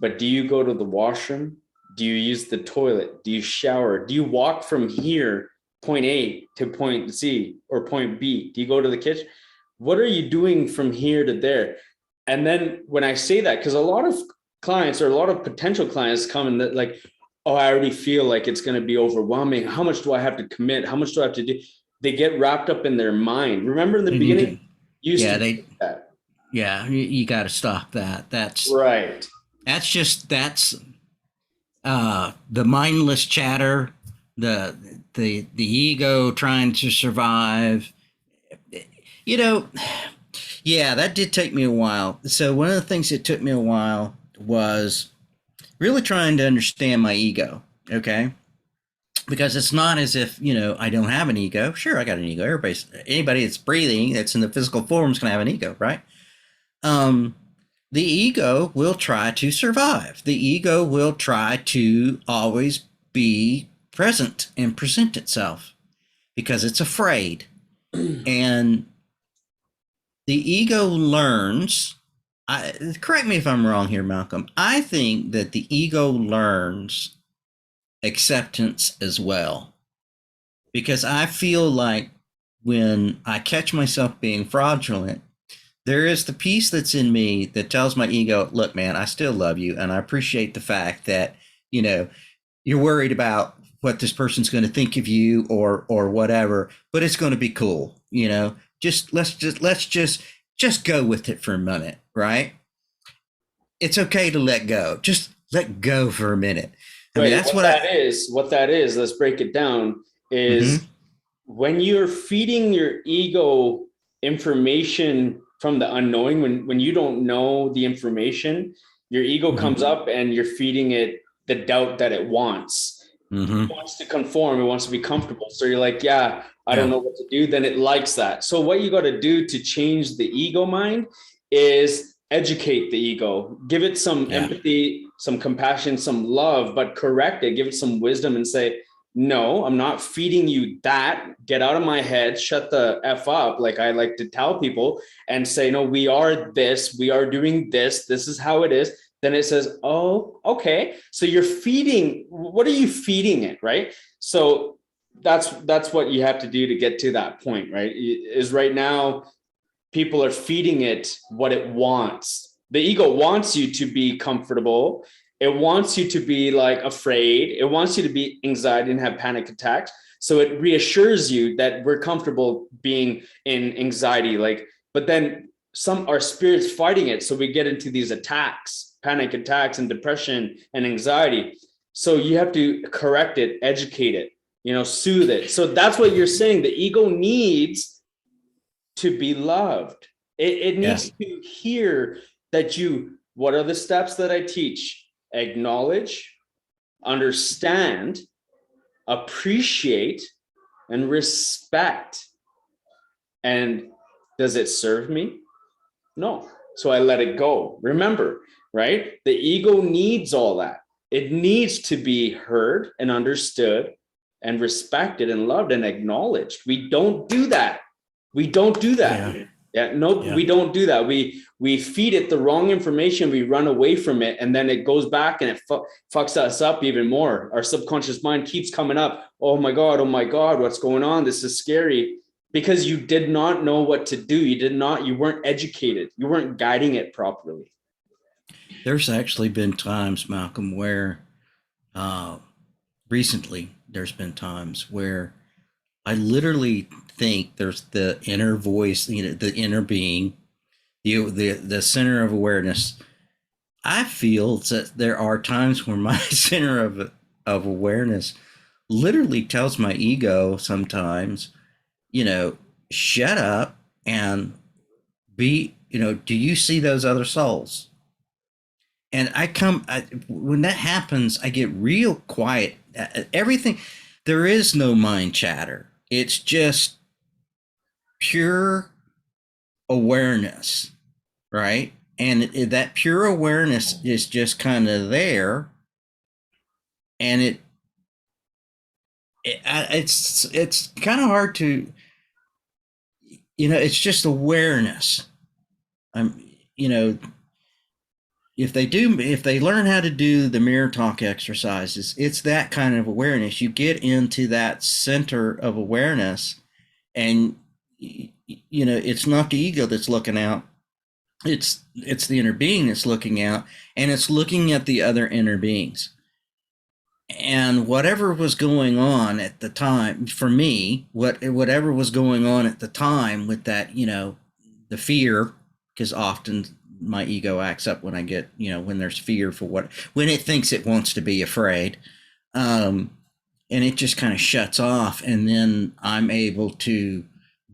But do you go to the washroom? Do you use the toilet? Do you shower? Do you walk from here, point A to point C or point B? Do you go to the kitchen? What are you doing from here to there? And then when I say that, because a lot of clients or a lot of potential clients come and like, oh, I already feel like it's going to be overwhelming. How much do I have to commit? How much do I have to do? They get wrapped up in their mind. Remember in the They need beginning, to. you used Yeah, to do they. that. Yeah, you got to stop that. Right. That's the mindless chatter, the ego trying to survive. You know, yeah, that did take me a while. So one of the things that took me a while was really trying to understand my ego. Okay, because it's not as if I don't have an ego. Sure, I got an ego. Anybody that's breathing, that's in the physical form, is going to have an ego, right? Um, the ego will try to survive. The ego will try to always be present and present itself. because it's afraid. And the ego learns. Correct me if I'm wrong here, Malcolm. I think that the ego learns acceptance as well, because I feel like when I catch myself being fraudulent, there is the piece that's in me that tells my ego, look, man, I still love you. And I appreciate the fact that, you know, you're worried about what this person's going to think of you or whatever, but it's going to be cool. Let's just go with it for a minute, right? It's okay to let go. Just let go for a minute. I mean, Right. that's what I. What that is, let's break it down, is Mm-hmm. when you're feeding your ego information from the unknowing, when you don't know the information, your ego Mm-hmm. comes up and you're feeding it the doubt that it wants. It Mm-hmm. wants to conform, it wants to be comfortable. So you're like, yeah, I don't Yeah. know what to do. Then it likes that. So what you got to do to change the ego mind is educate the ego, give it some Yeah. empathy, some compassion, some love, but correct it, give it some wisdom and say, no, I'm not feeding you that. Get out of my head, shut the F up, like I like to tell people, and say, no, we are this, we are doing this, this is how it is. Then it says, oh, okay. So you're feeding, what are you feeding it, right? So that's what you have to do to get to that point, right? Is right now people are feeding it what it wants. The ego wants you to be comfortable. It wants you to be like afraid. It wants you to be anxiety and have panic attacks. So it reassures you that we're comfortable being in anxiety. Like, but then our spirits fighting it. So we get into these attacks, panic attacks and depression and anxiety. So you have to correct it, educate it, soothe it. So that's what you're saying. The ego needs to be loved. It Yeah. needs to hear that what are the steps that I teach? Acknowledge, understand, appreciate, and respect. And does it serve me? No. So I let it go. Remember, right? The ego needs all that. It needs to be heard and understood and respected and loved and acknowledged. We don't do that. We don't do Yeah. that. Yeah, no, Yeah. we don't do that. We feed it the wrong information. We run away from it, and then it goes back and it fucks us up even more. Our subconscious mind keeps coming up. Oh my god! Oh my god! What's going on? This is scary because you did not know what to do. You weren't educated. You weren't guiding it properly. There's actually been times, Malcolm, where uh, recently there's been times where I literally think there's the inner voice, the inner being, the center of awareness. I feel that there are times where my center of awareness literally tells my ego sometimes, you know, shut up and do you see those other souls? And when that happens, I get real quiet. Everything, there is no mind chatter. It's just pure awareness, right? And that pure awareness is just kind of there, and it's kind of hard to, it's just awareness. I'm, you know, if they learn how to do the mirror talk exercises, it's that kind of awareness. You get into that center of awareness, and it's not the ego that's looking out. It's the inner being that's looking out, and it's looking at the other inner beings. And whatever was going on at the time, for me, whatever was going on at the time with that, the fear, because often my ego acts up when I get, when there's fear for when it thinks it wants to be afraid, um, and it just kind of shuts off, and then I'm able to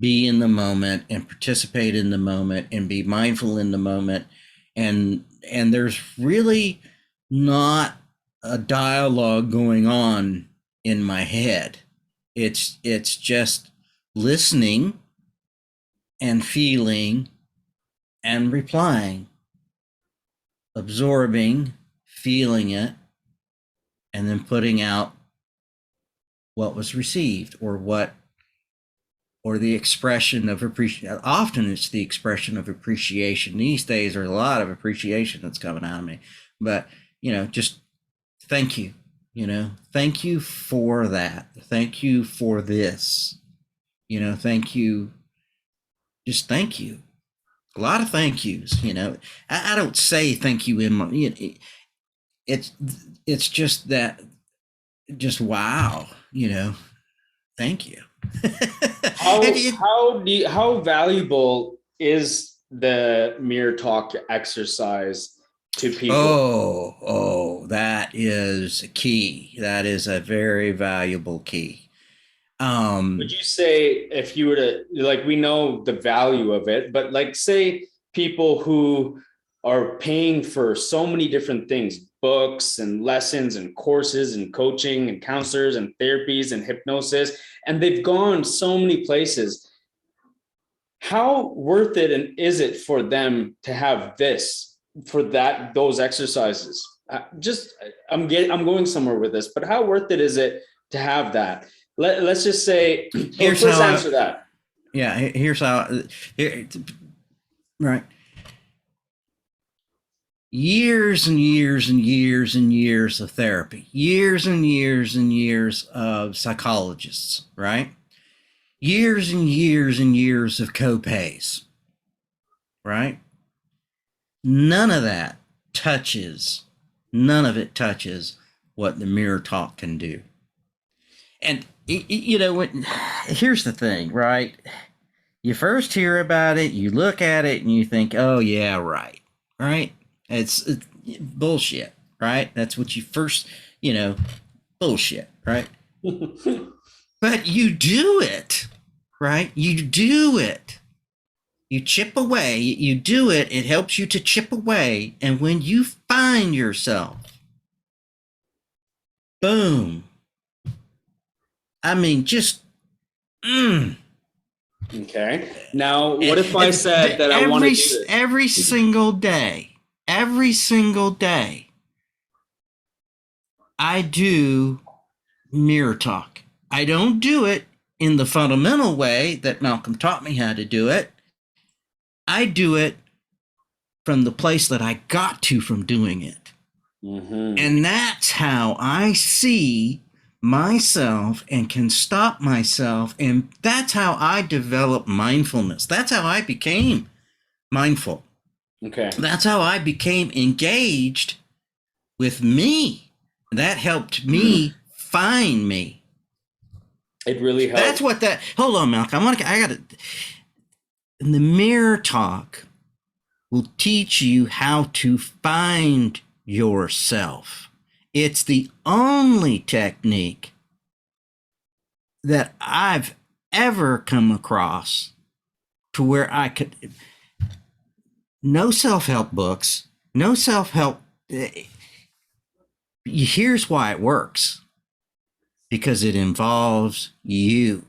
be in the moment and participate in the moment and be mindful in the moment, and there's really not a dialogue going on in my head. It's just listening and feeling and replying, absorbing, feeling it, and then putting out what was received or what or the expression of appreciation. Often it's the expression of appreciation. These days, there's a lot of appreciation that's coming out of me. But, just thank you. Thank you for that. Thank you for this. Thank you. Just thank you. A lot of thank yous. I don't say thank you in my. It's it's just that, just wow. Thank you. And How valuable is the mirror talk exercise to people? that is a key. That is a very valuable key. Would you say, if you were to, like, we know the value of it, but like, say people who are paying for so many different things, books and lessons and courses and coaching and counselors and therapies and hypnosis, and they've gone so many places, how worth it and is it for them to have those exercises? I'm going somewhere with this, but how worth it is it to have that? Let's just say, here's first how answer that. Yeah, here's how. Right. Years and years and years and years of therapy, years and years and years of psychologists, right? Years and years and years of copays, right? None of that touches, none of it touches what the mirror talk can do. And, here's the thing, right? You first hear about it, you look at it, and you think, oh, yeah, right, right? It's bullshit, right? That's what you first, bullshit, right? But you do it, right? You do it. You chip away, you do it, it helps you to chip away. And when you find yourself, boom. I mean, just, Okay. Now, what if I said that I want to do this? Every single day, I do mirror talk. I don't do it in the fundamental way that Malcolm taught me how to do it. I do it from the place that I got to from doing it. Mm-hmm. And that's how I see myself and can stop myself. And that's how I develop mindfulness. That's how I became mindful. Okay. That's how I became engaged with me. That helped me find me. It really helped. That's what that. Hold on, Malcolm. I got to. The mirror talk will teach you how to find yourself. It's the only technique that I've ever come across to where I could. No self-help books, no self-help. Here's why it works. Because it involves you.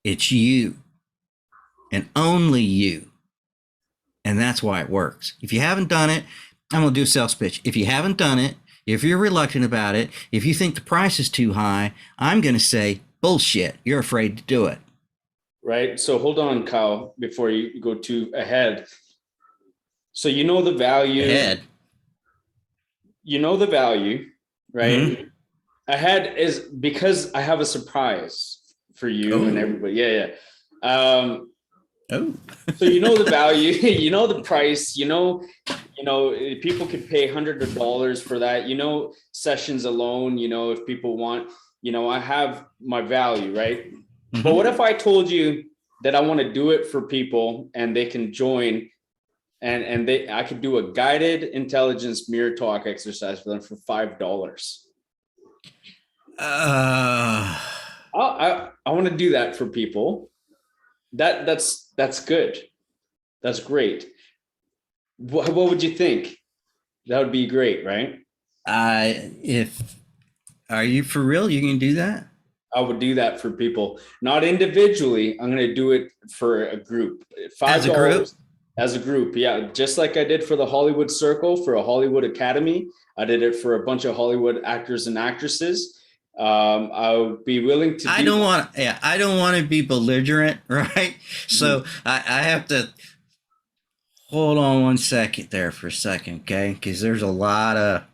It's you. And only you. And that's why it works. If you haven't done it, I'm going to do a sales pitch. If you haven't done it, if you're reluctant about it, if you think the price is too high, I'm going to say, bullshit. You're afraid to do it. Right. So hold on, Kyle, before you go too ahead. So the value. Ahead. The value, right? Mm-hmm. Ahead is because I have a surprise for you and everybody. Yeah. Oh. So the value, the price, people could pay hundreds of dollars for that, sessions alone, if people want, I have my value, right? Mm-hmm. But what if I told you that I want to do it for people and they can join and I could do a guided intelligence mirror talk exercise for them for $5? I want to do that for people. That's good. That's great. What would you think? That would be great, right? Are you for real? You can do that? I would do that for people, not individually. I'm going to do it for a group. $5 as a group. As a group, yeah. Just like I did for the Hollywood Circle, for a Hollywood Academy. I did it for a bunch of Hollywood actors and actresses. I would be willing to I do don't that. want, yeah, I don't want to be belligerent, right? Mhm. So I have to hold on one second there for a second, okay? Because there's a lot of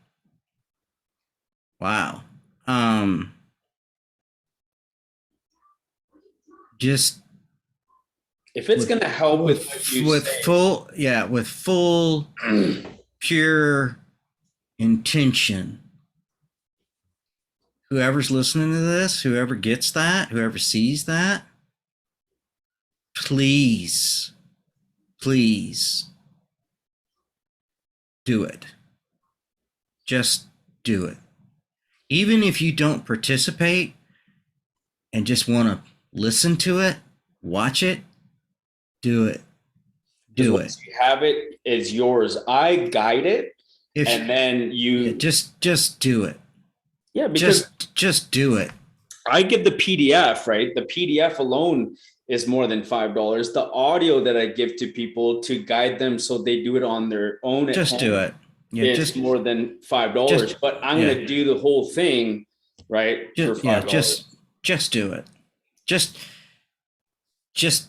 wow. Um, just If it's with going to help with what you with say, full, yeah, with full pure intention. Whoever's listening to this, whoever gets that, whoever sees that, please, please do it. Just do it. Even if you don't participate and just want to listen to it, watch it, do it. because Do it. once you have it, it's yours. I guide it, If and then yeah, you, just do it. yeah, because Just do it. I give the PDF, right? The PDF alone is more than $5. The audio that I give to people to guide them so they do it on their own at Just do home it. Yeah, is more than $5. just But I'm yeah. going to do the whole thing, right, for Just yeah, $5. just do it. Just just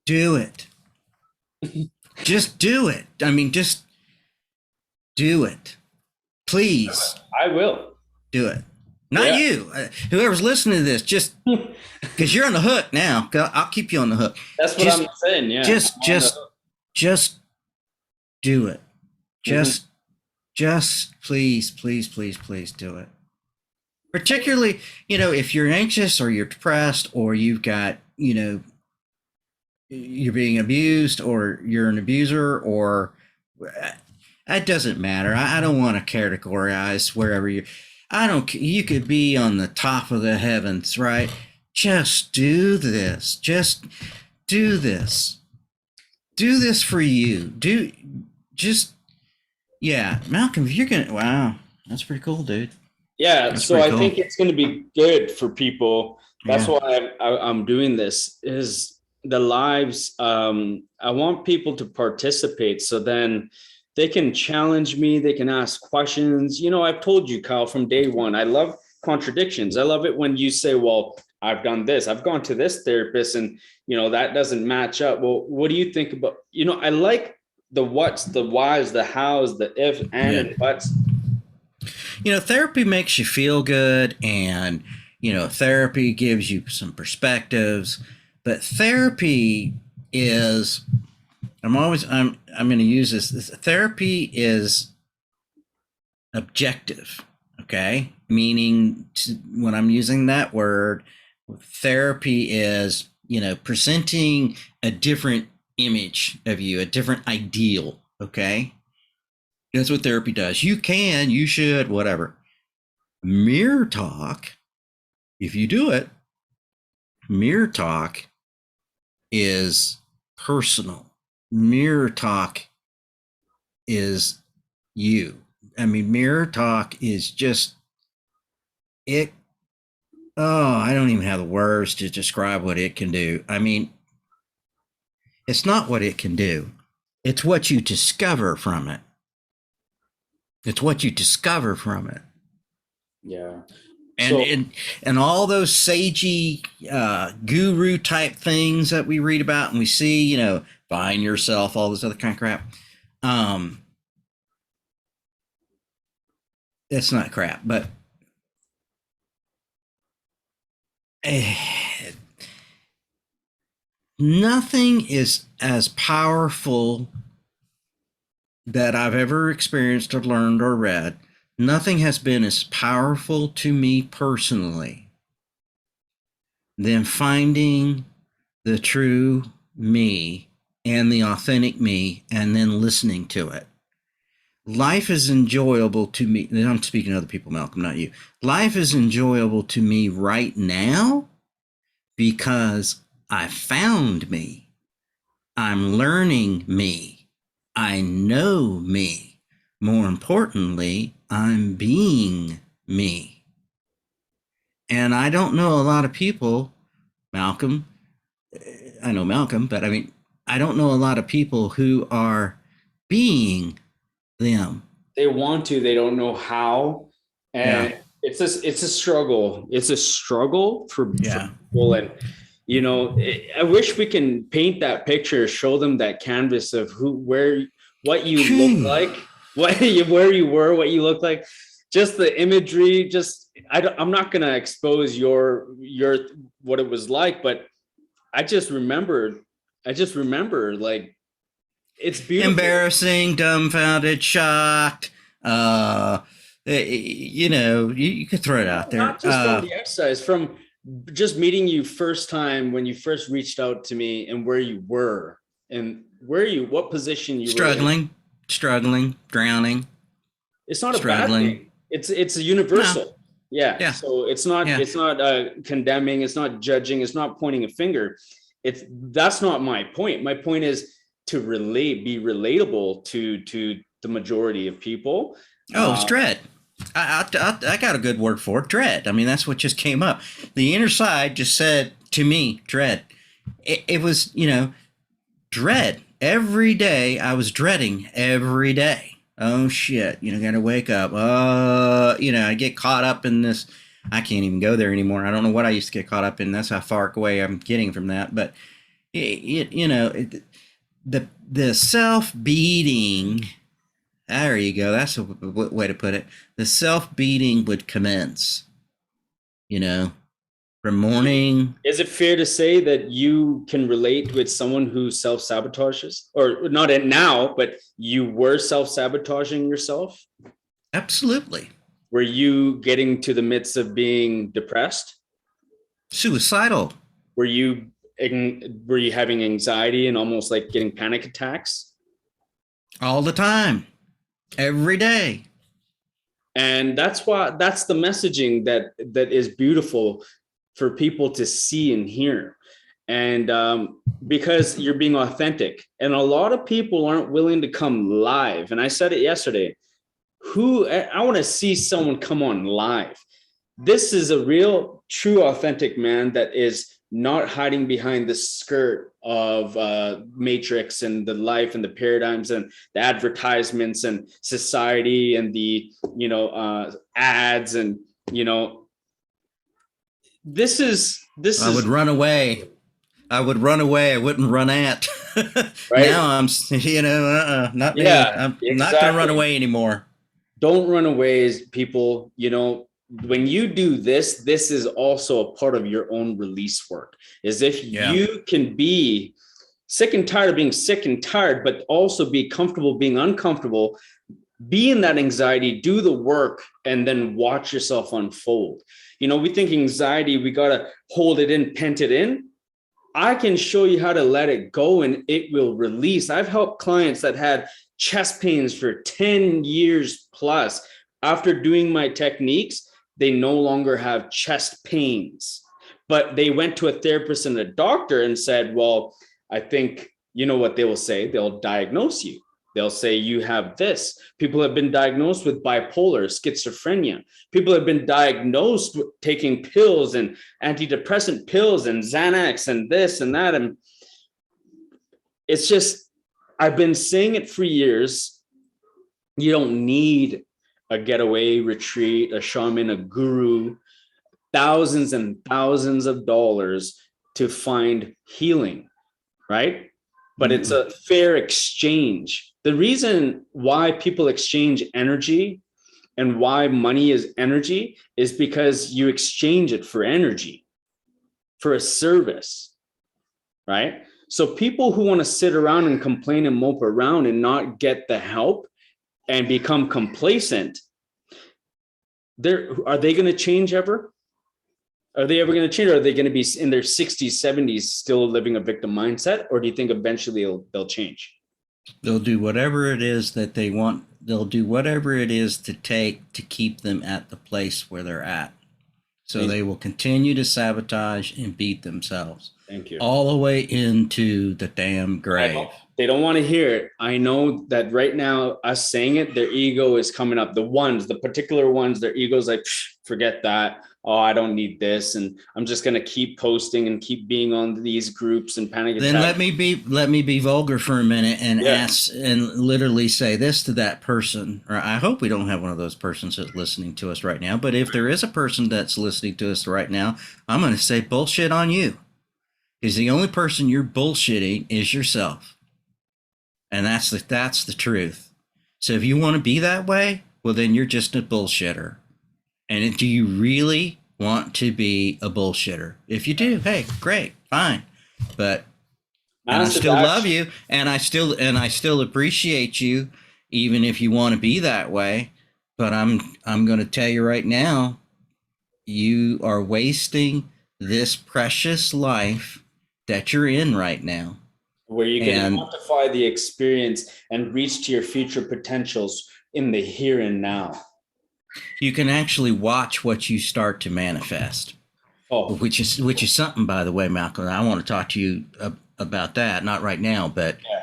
do it. Just do it. I mean, just do it. Please I will. do it. Not Yeah. you. Whoever's listening to this, just because you're on the hook now. 'Cause I'll keep you on the hook. That's what I'm Just, saying. Yeah. just, I'm on the just, just do it. hook. Mhm. Just, please, please, please, please do it. Particularly, if you're anxious or you're depressed or you've got, you're being abused or you're an abuser or it doesn't matter. I don't want to categorize wherever you. I don't. You could be on the top of the heavens, right? Just do this. Just do this. Do this for you. Just yeah, Malcolm. If you're gonna, wow, that's pretty cool, dude. Yeah. That's So pretty I cool. think it's going to be good for people. That's Yeah, why I'm doing this is the lives. I want people to participate so then they can challenge me. They can ask questions. I've told you, Kyle, from day one, I love contradictions. I love it when you say, well, I've done this. I've gone to this therapist and, that doesn't match up. Well, what do you think about, I like the what's, the whys, the hows, the if yeah. and buts. Therapy makes you feel good, and therapy gives you some perspectives. But therapy is I'm going to use this. Therapy is objective, okay? Meaning when I'm using that word, therapy is, presenting a different image of you, a different ideal, okay? That's what therapy does. You should, whatever. Mirror talk, if you do it, mirror talk is personal. Mirror talk is you. I mean, mirror talk is just it. Oh, I don't even have the words to describe what it can do. I mean, it's not what it can do, it's what you discover from it. It's what you discover from it. Yeah. And So and, and all those sagey guru type things that we read about and we see, find yourself, all this other kind of crap. Um, it's not crap, but eh, nothing is as powerful that I've ever experienced or learned or read. Nothing has been as powerful to me personally than finding the true me and the authentic me and then listening to it. Life is enjoyable to me. And I'm speaking to other people, Malcolm, not you. Life is enjoyable to me right now because I found me. I'm learning me. I know me. More importantly, I'm being me. And I don't know a lot of people, Malcolm. I know Malcolm, but I mean, I don't know a lot of people who are being them. they want to, they don't know how. Yeah. And it's a struggle. It's a struggle for Yeah. people. And I wish we can paint that picture, show them that canvas of what you look Phew. like, where you were, what you look like, just the imagery. I'm not going to expose your what it was like, but I just remembered. Like, it's beautiful. Embarrassing, dumbfounded, shocked. You could throw it out there. Not just from the exercise, from just meeting you first time when you first reached out to me, and where you were, and what position you were in. Struggling, drowning, It's not a bad struggling. thing. It's a No, universal. Yeah. yeah, So it's not yeah. condemning. It's not judging. It's not pointing a finger. That's not my point. My point is to be relatable to the majority of people. Oh, it's Uh, dread. I got a good word for it. Dread. I mean, that's what just came up. The inner side just said to me, dread. It was, dread. Every day I was dreading every day. Oh shit, gotta wake up. I get caught up in this. I can't even go there anymore. I don't know what I used to get caught up in. That's how far away I'm getting from that. But the self beating. There you go. That's a way to put it. The self beating would commence. You know, from morning. Is it fair to say that you can relate with someone who self-sabotages, or not now, but you were self-sabotaging yourself? Absolutely. Were you getting to the midst of being depressed? Suicidal. Were you were you having anxiety and almost like getting panic attacks? All the time. Every day. And that's the messaging that is beautiful for people to see and hear. And because you're being authentic, and a lot of people aren't willing to come live. And I said it yesterday, I want to see someone come on live. This is a real true authentic man that is not hiding behind the skirt of matrix and the life and the paradigms and the advertisements and society and the ads. And this I would is run away. I would run away. I wouldn't run at. right. Now I'm, not me. Yeah, I'm not going to run exactly. away anymore. Don't run away, people. When you do this is also a part of your own release work. Is if Yeah. you can be sick and tired of being sick and tired, but also be comfortable being uncomfortable, be in that anxiety, do the work, and then watch yourself unfold. We think anxiety, we got to hold it in, pent it in. I can show you how to let it go and it will release. I've helped clients that had chest pains for 10 years plus. After doing my techniques, they no longer have chest pains, but they went to a therapist and a doctor and said, well, I think, what they will say, they'll diagnose you. They'll say you have this. People have been diagnosed with bipolar, schizophrenia. People have been diagnosed with taking pills and antidepressant pills and Xanax and this and that. And it's just, I've been saying it for years. You don't need a getaway retreat, a shaman, a guru, thousands and thousands of dollars to find healing, right? But it's a fair exchange. The reason why people exchange energy and why money is energy is because you exchange it for energy, for a service, right? So people who want to sit around and complain and mope around and not get the help and become complacent, are they going to change ever? Are they ever going to change? Or are they going to be in their 60s, 70s still living a victim mindset? Or do you think eventually they'll change? They'll do whatever it is that they want. They'll do whatever it is to take to keep them at the place where they're at. So they will continue to sabotage and beat themselves. Thank you. All the way into the damn grave. They don't want to hear it. I know that right now, us saying it, their ego is coming up. The particular ones, their ego's like, forget that. oh, I don't need this, and I'm just going to keep posting and keep being on these groups and panic Then attack. let me be vulgar for a minute and Yeah. ask and literally say this to that person. Or I hope we don't have one of those persons that's listening to us right now. But if there is a person that's listening to us right now, I'm going to say bullshit on you. Because the only person you're bullshitting is yourself, and that's the truth. So if you want to be that way, well then you're just a bullshitter. And do you really want to be a bullshitter? If you do, hey, great, fine. But and I Massive still love action. you, and I still appreciate you, even if you want to be that way. But I'm going to tell you right now, you are wasting this precious life that you're in right now. Where you can And quantify the experience and reach to your future potentials in the here and now. you can actually watch what you start to manifest, Oh, which is something, by the way, Malcolm. I want to talk to you about that, not right now, but yeah,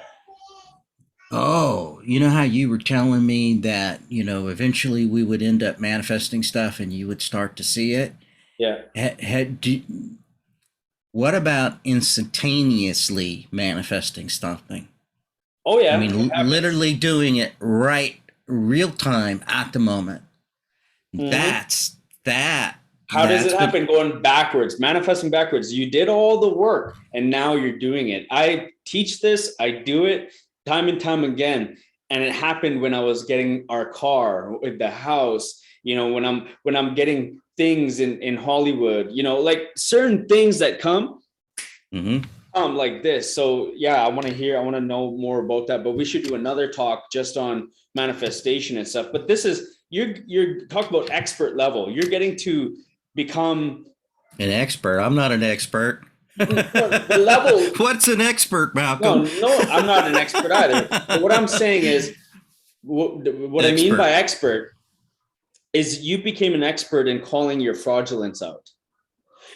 oh, you know how you were telling me that, eventually we would end up manifesting stuff and you would start to see it? yeah. What about instantaneously manifesting something? Oh, I yeah. It mean, happens. literally doing it right, real time at the moment. Mhm. That's that. How does it That's what. happen? Going backwards, manifesting backwards. You did all the work and now you're doing it. I teach this, I do it time and time again. And it happened when I was getting our car with the house, when I'm getting things in Hollywood, like certain things that Mm-hmm. like this. So yeah, I want to know more about that. But we should do another talk just on manifestation and stuff. But this is you're talking about expert level. You're getting to become An expert. I'm not an expert. the level. What's an expert, Malcolm? No, no, I'm not an expert either. But what I'm saying is, what I mean by Expert. expert is you became an expert in calling your fraudulence out.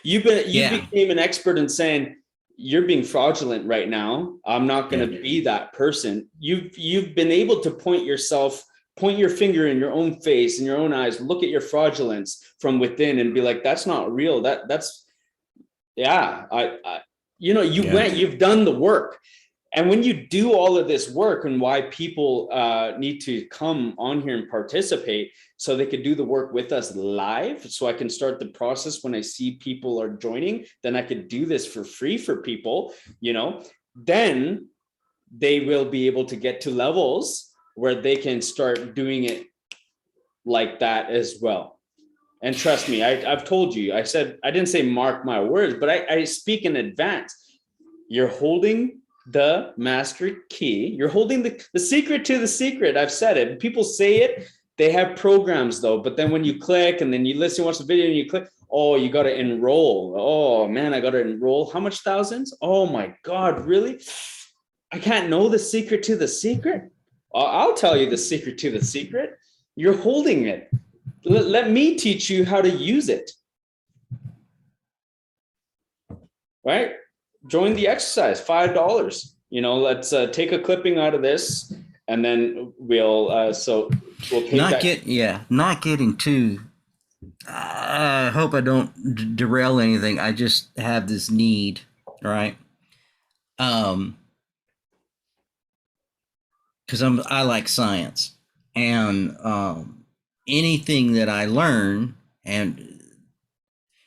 You Yeah. became an expert in saying you're being fraudulent right now. I'm not going Yeah. to be that person. You've been able to point your finger in your own face, in your own eyes, look at your fraudulence from within and be like, that's not real. That's yeah. Yeah. you've done the work. And when you do all of this work, and why people need to come on here and participate so they could do the work with us live, so I can start the process when I see people are joining, then I could do this for free for people, then they will be able to get to levels where they can start doing it like that as well. And trust me, I've told you, I said, I didn't say mark my words, but I speak in advance. You're holding the master key. You're holding the secret to the secret. I've said it. People say it. They have programs though. But then when you click and then you listen, watch the video and you click, oh, you got to enroll. Oh man, I got to enroll. How much thousands? Oh my God, really? I can't know the secret to the secret. I'll tell you the secret to the secret. You're holding it. Let me teach you how to use it. Right? Join the exercise, $5. Let's take a clipping out of this, and then we'll take Not that. get. Yeah. Not getting too. I hope I don't derail anything. I just have this need, right? Um, because I like science, and anything that I learn and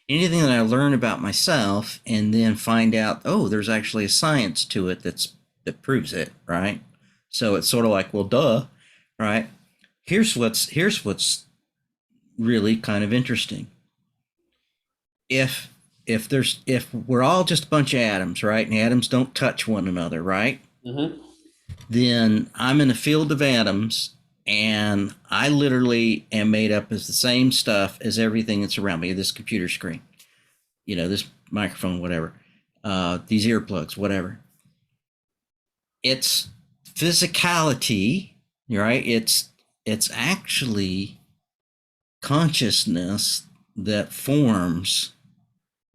anything that I learn about myself, and then find out, oh, there's actually a science to it that proves it, right? So it's sort of like, well, duh, right? Here's what's really kind of interesting. If if we're all just a bunch of atoms, right, and atoms don't touch one another, right? Mm-hmm. Then I'm in a field of atoms, and I literally am made up as the same stuff as everything that's around me. This computer screen, this microphone, whatever, these earplugs, whatever. It's physicality, right? It's actually consciousness that forms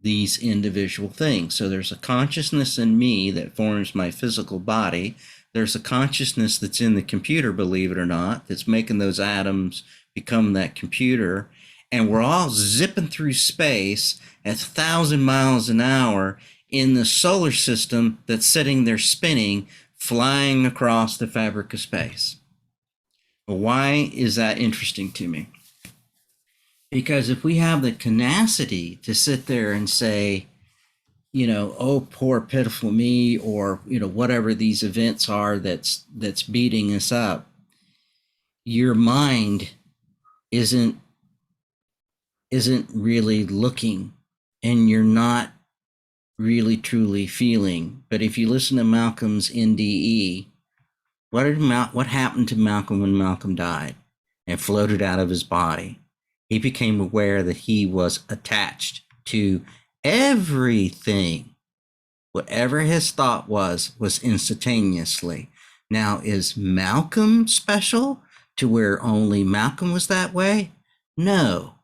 these individual things. So there's a consciousness in me that forms my physical body. There's a consciousness that's in the computer, believe it or not, that's making those atoms become that computer. and we're all zipping through space at 1,000 miles an hour in the solar system that's sitting there spinning, flying across the fabric of space. Why is that interesting to me? Because if we have the tenacity to sit there and say, oh, poor pitiful me, or whatever these events are that's beating us up, your mind isn't isn't really looking, and you're not really truly feeling. But if you listen to Malcolm's NDE, what happened to Malcolm when Malcolm died and floated out of his body? He became aware that he was attached to everything. Whatever his thought was instantaneously. Now, is Malcolm special to where only Malcolm was that way? No.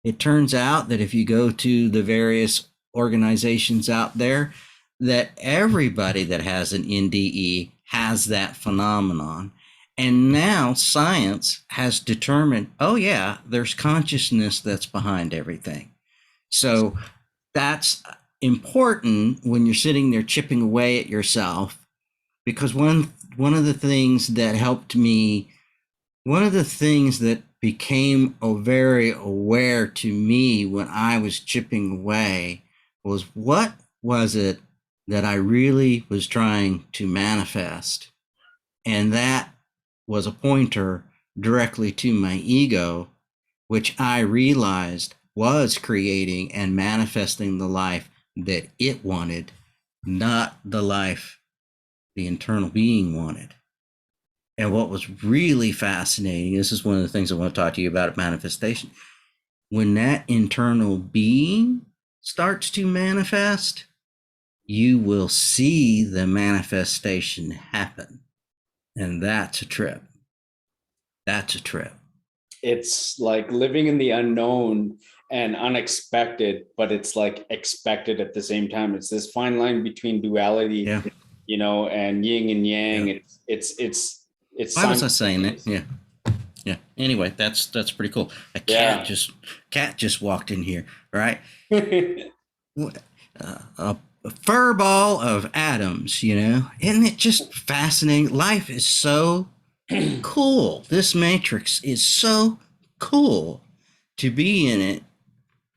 It turns out that if you go to the various organizations out there, that everybody that has an NDE has that phenomenon. And now science has determined, oh yeah, there's consciousness that's behind everything. So that's important when you're sitting there chipping away at yourself, because one of the things that helped me, one of the things that became very aware to me when I was chipping away was, what was it that I really was trying to manifest? And that was a pointer directly to my ego, which I realized was creating and manifesting the life that it wanted, not the life the internal being wanted. And what was really fascinating, this is one of the things I want to talk to you about at manifestation. When that internal being starts to manifest, you will see the manifestation happen. And that's a trip. That's a trip. It's like living in the unknown and unexpected, but it's like expected at the same time. It's this fine line between duality, Yeah. And yin and yang. Yeah. It's Why was I saying that? Yeah. Yeah. Anyway, that's pretty cool. A cat just walked in here, right? A fur ball of atoms, Isn't it just fascinating? Life is so cool. This matrix is so cool to be in it.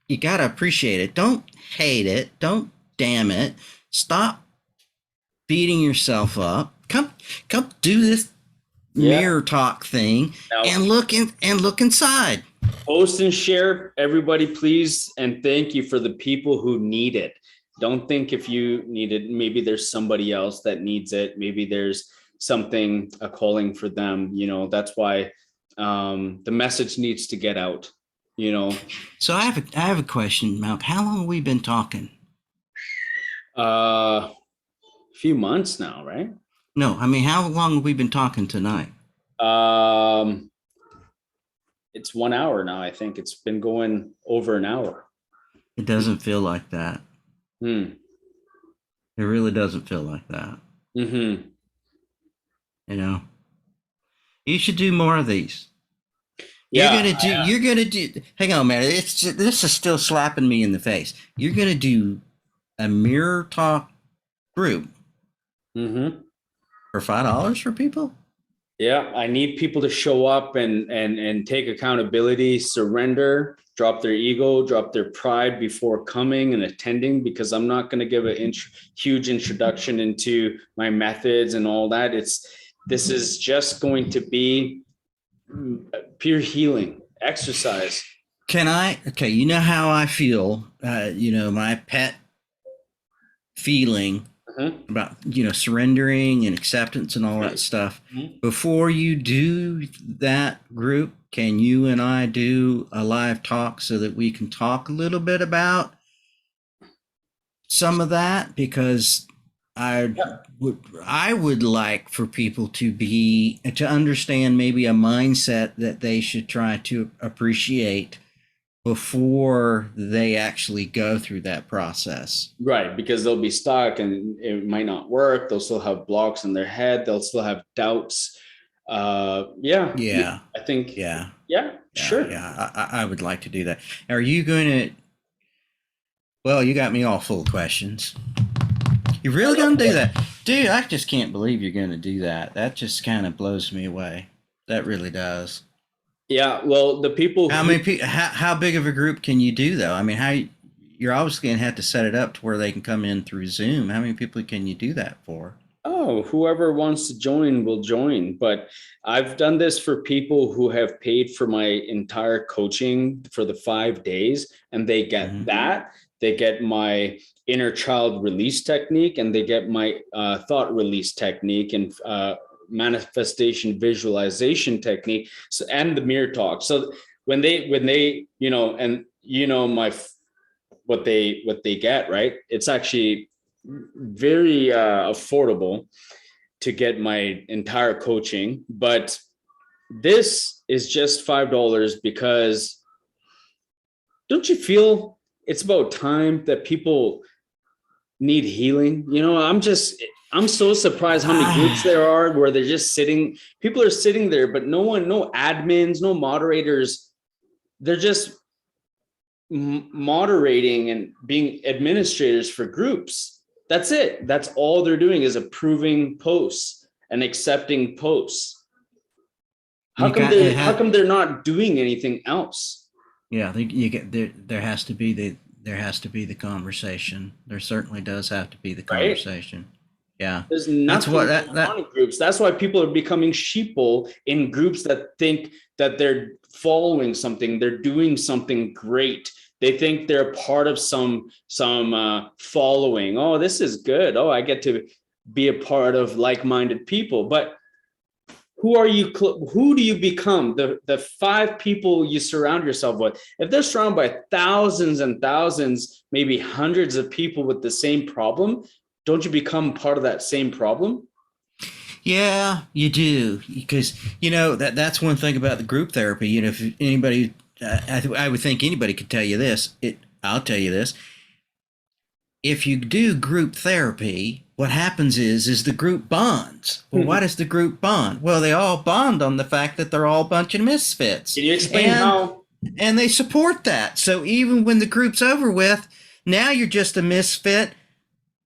You got to appreciate it. Don't hate it. Don't damn it. Stop beating yourself up. Come do this mirror talk thing Now, and look inside. post and share, everybody, please, and thank you for the people who need it. Don't think if you need it, maybe there's somebody else that needs it. Maybe there's something, a calling for them. That's why the message needs to get out. So I have a question, Malk. How long have we been talking? A few months now, right? No, I mean, how long have we been talking tonight? It's 1 hour now. I think it's been going over an hour. It doesn't feel like that. It really doesn't feel like that. Mm-hmm. You should do more of these. Yeah. You're gonna do. Hang on, man. This is still slapping me in the face. You're gonna do a mirror talk group for $5 for people. Yeah, I need people to show up and take accountability, surrender, drop their ego, drop their pride before coming and attending, because I'm not going to give a huge introduction into my methods and all that. This is just going to be pure healing exercise. Okay, you know how I feel, my pet feeling about, surrendering and acceptance and all that stuff. Before you do that group, can you and I do a live talk so that we can talk a little bit about some of that? Because I would like for people to understand maybe a mindset that they should try to appreciate before they actually go through that process. Right, because they'll be stuck and it might not work. They'll still have blocks in their head. They'll still have doubts. I think. Yeah. Yeah, Sure. yeah. I would like to do that. Are you going to? Well, you got me all full of questions. You I really love going to do it. that, dude? I just can't believe you're going to do that. That just kind of blows me away. That really does. Yeah. Well, the people How who many people? How big of a group can you do though? I mean, how you're obviously going to have to set it up to where they can come in through Zoom. How many people can you do that for? Oh, whoever wants to join will join. But I've done this for people who have paid for my entire coaching for the 5 days, and they get Mm-hmm. that. They get my inner child release technique, and they get my thought release technique, and manifestation visualization technique, so, and the mirror talk. So when they and my what they get, right? It's actually very affordable to get my entire coaching, but this is just $5 because don't you feel it's about time that people need healing? I'm so surprised how many groups Ah, there are where they're just sitting, people are sitting there, but no admins, no moderators. They're just moderating and being administrators for groups. That's it. That's all they're doing is approving posts and accepting posts. How you come got it. they how come they're not doing anything else? Yeah, you get there. There has to be the conversation. There certainly does have to be the Right? conversation. Yeah, There's that's what nothing that going that. on in groups. That's why people are becoming sheeple in groups that think that they're following something, they're doing something great. They think they're part of some following. Oh, this is good. Oh, I get to be a part of like-minded people. But who do you become? The five people you surround yourself with. If they're surrounded by thousands and thousands, maybe hundreds of people with the same problem, don't you become part of that same problem? Yeah, you do because that's one thing about the group therapy. If anybody, I would think anybody could tell you this. I'll tell you this. If you do group therapy, what happens is the group bonds. Well, why Can does the group bond? Well, they all bond on the fact that they're all a bunch of misfits, you explain and how? and they support that. So even when the group's over with, now you're just a misfit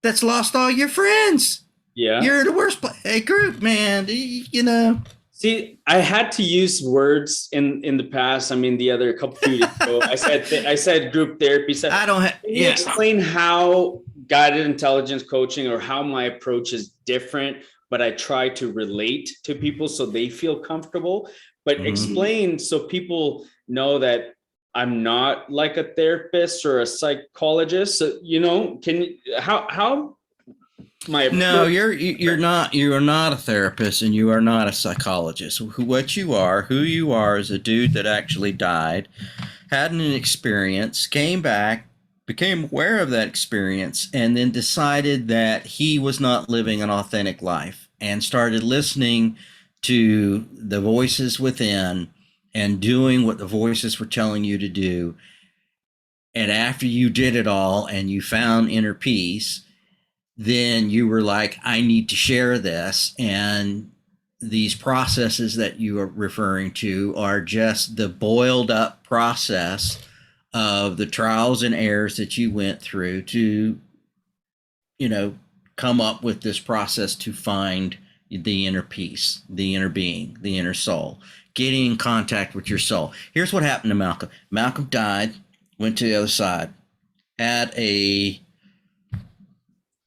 that's lost all your friends. Yeah. You're the worst Hey, group, man. You know. See, I had to use words in the past. I mean, the other couple few days ago, I said group therapy. So, I don't have. can you Yeah. explain how guided intelligence coaching or how my approach is different? But I try to relate to people so they feel comfortable. But Mhm. explain so people know that I'm not like a therapist or a psychologist. So, can how my No, approach? you are not a therapist and you are not a psychologist. Who you are is a dude that actually died, had an experience, came back, became aware of that experience, and then decided that he was not living an authentic life and started listening to the voices within and doing what the voices were telling you to do. And after you did it all and you found inner peace, then you were like, I need to share this. And these processes that you are referring to are just the boiled up process of the trials and errors that you went through to, you know, come up with this process to find the inner peace, the inner being, the inner soul, getting in contact with your soul. Here's what happened to Malcolm. Malcolm died, went to the other side, had a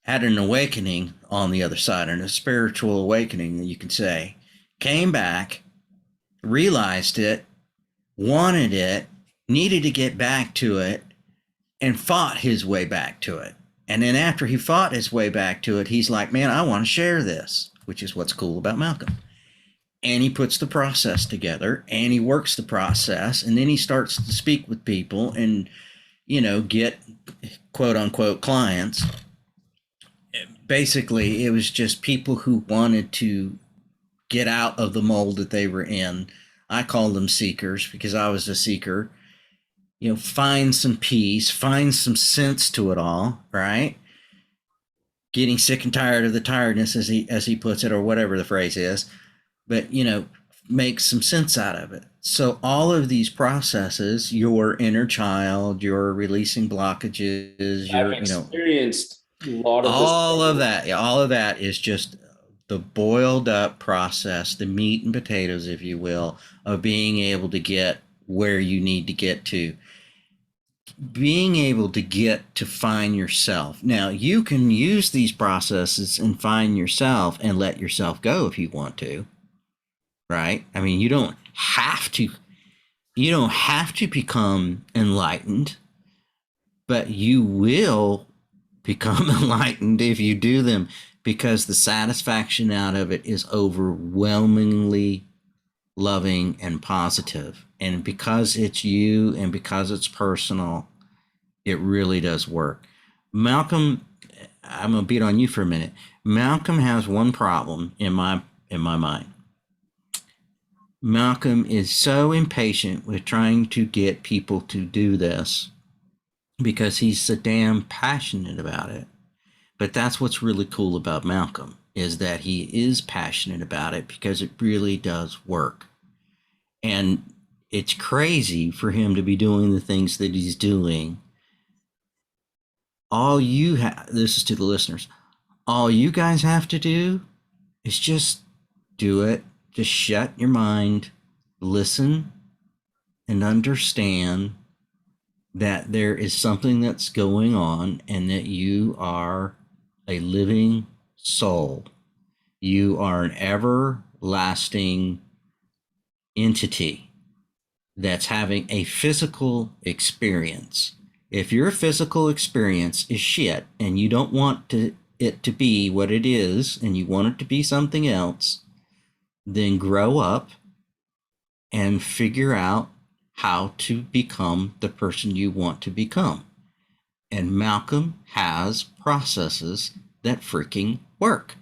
had an awakening on the other side, and a spiritual awakening, you can say, came back, realized it, wanted it, needed to get back to it, and fought his way back to it. And then after he fought his way back to it, he's like, man, I want to share this, which is what's cool about Malcolm. And he puts the process together and he works the process, and then he starts to speak with people and, get quote unquote clients. Basically, it was just people who wanted to get out of the mold that they were in. I call them seekers because I was a seeker. Find some peace, find some sense to it all, right? Getting sick and tired of the tiredness, as he puts it, or whatever the phrase is, but make some sense out of it. So all of these processes, your inner child, your releasing blockages, I've your, experienced a lot of this. all of that, yeah, all of that is just the boiled up process, the meat and potatoes, if you will, of being able to get where you need to get to. Being able to get to find yourself. Now, you can use these processes and find yourself and let yourself go if you want to, right? I mean, you don't have to become enlightened, but you will become enlightened if you do them, because the satisfaction out of it is overwhelmingly loving and positive. And because it's you and because it's personal, it really does work. Malcolm, I'm gonna beat on you for a minute. Malcolm has one problem in my mind. Malcolm is so impatient with trying to get people to do this because he's so damn passionate about it. But that's what's really cool about Malcolm, is that he is passionate about it because it really does work. And it's crazy for him to be doing the things that he's doing. All you have, this is to the listeners, all you guys have to do is just do it. Just shut your mind, listen, and understand that there is something that's going on and that you are a living soul. You are an everlasting entity that's having a physical experience. If your physical experience is shit and you don't want it to be what it is and you want it to be something else, then grow up and figure out how to become the person you want to become. And Malcolm has processes that freaking work,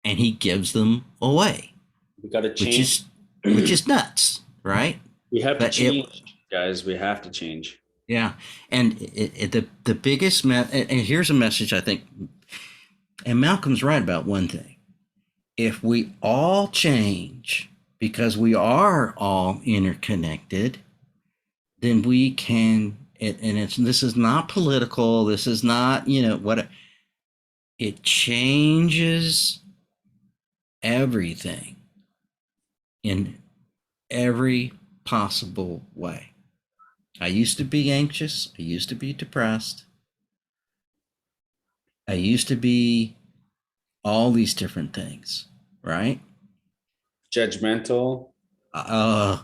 and he gives them away, We got to which change. is which is nuts, right? We have to But it, change, guys. We have to change. yeah, and the biggest and here's a message I think, and Malcolm's right about one thing: if we all change, because we are all interconnected, then we can. And it's this is not political. This is not what it changes everything in every possible way. I used to be anxious. I used to be depressed. I used to be all these different things, right? Judgmental. Uh,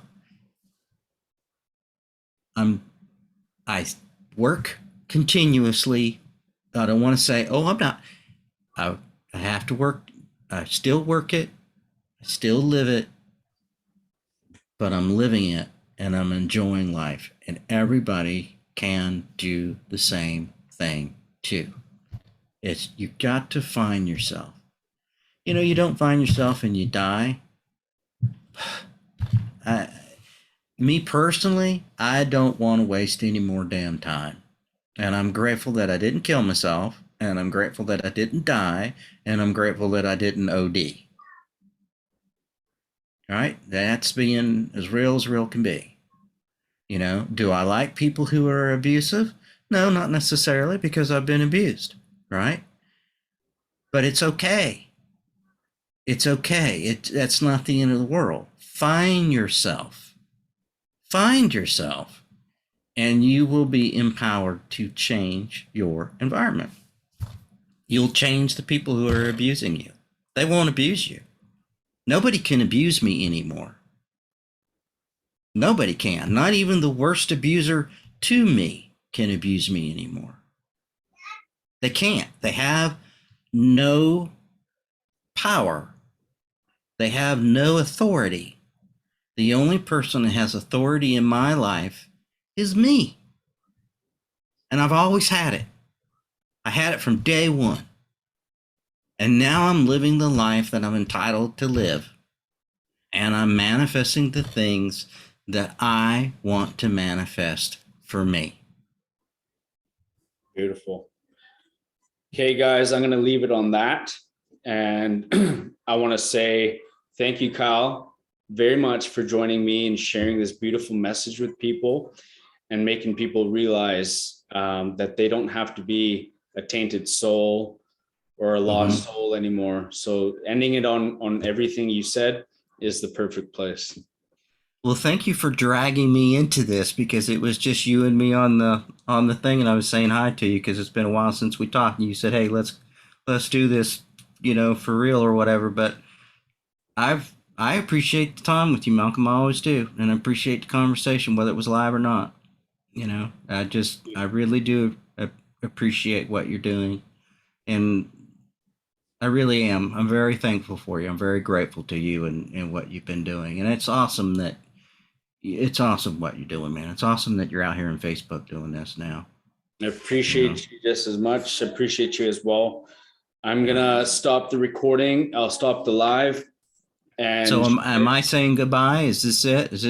I'm I work continuously. I don't want to say, oh, I'm not. I I have to work. I still work it. I still live it, but I'm living it and I'm enjoying life. And everybody can do the same thing too. It's you got to find yourself. You don't find yourself and you die. I, Me personally, I don't want to waste any more damn time. And I'm grateful that I didn't kill myself, and I'm grateful that I didn't die, and I'm grateful that I didn't OD. All right? That's being as real can be. Do I like people who are abusive? No, not necessarily, because I've been abused, right? But it's okay. It's okay. That's not the end of the world. Find yourself. Find yourself, and you will be empowered to change your environment. You'll change the people who are abusing you. They won't abuse you. Nobody can abuse me anymore. Nobody can. Not even the worst abuser to me can abuse me anymore. They can't. They have no power. They have no authority. The only person that has authority in my life is me. And I've always had it. I had it from day one. And now I'm living the life that I'm entitled to live. And I'm manifesting the things that I want to manifest for me. Beautiful. Okay, guys, I'm going to leave it on that. And I want to say thank you, Kyle. very much for joining me and sharing this beautiful message with people and making people realize that they don't have to be a tainted soul or a Hmm. lost soul anymore. So ending it on everything you said is the perfect place. Well, thank you for dragging me into this because it was just you and me on the thing, and I was saying hi to you because it's been a while since we talked, and you said, "Hey, let's do this, for real or whatever." But I appreciate the time with you, Malcolm. I always do, and I appreciate the conversation, whether it was live or not. I really do appreciate what you're doing, and I really am. I'm very thankful for you. I'm very grateful to you and what you've been doing, and it's awesome what you're doing, man. It's awesome that you're out here on Facebook doing this now. I You know. appreciate you just as much. I appreciate you as well. I'm gonna stop the recording. I'll stop the live So and am I saying goodbye? Is this it? Is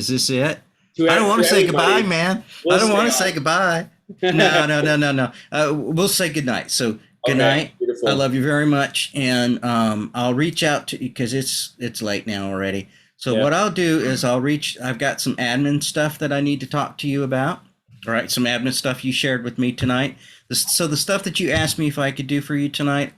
this it? I don't want to to say goodbye, everybody, man. I we'll don't stay want to say goodbye. No, on. no, no, no, no. We'll say goodnight. So good Okay, night. I beautiful. love you very much, and I'll reach out to you because it's late now already. So Yeah, what I'll do is I'll reach. I've got some admin stuff that I need to talk to you about. All right, some admin stuff you shared with me tonight. So the stuff that you asked me if I could do for you tonight,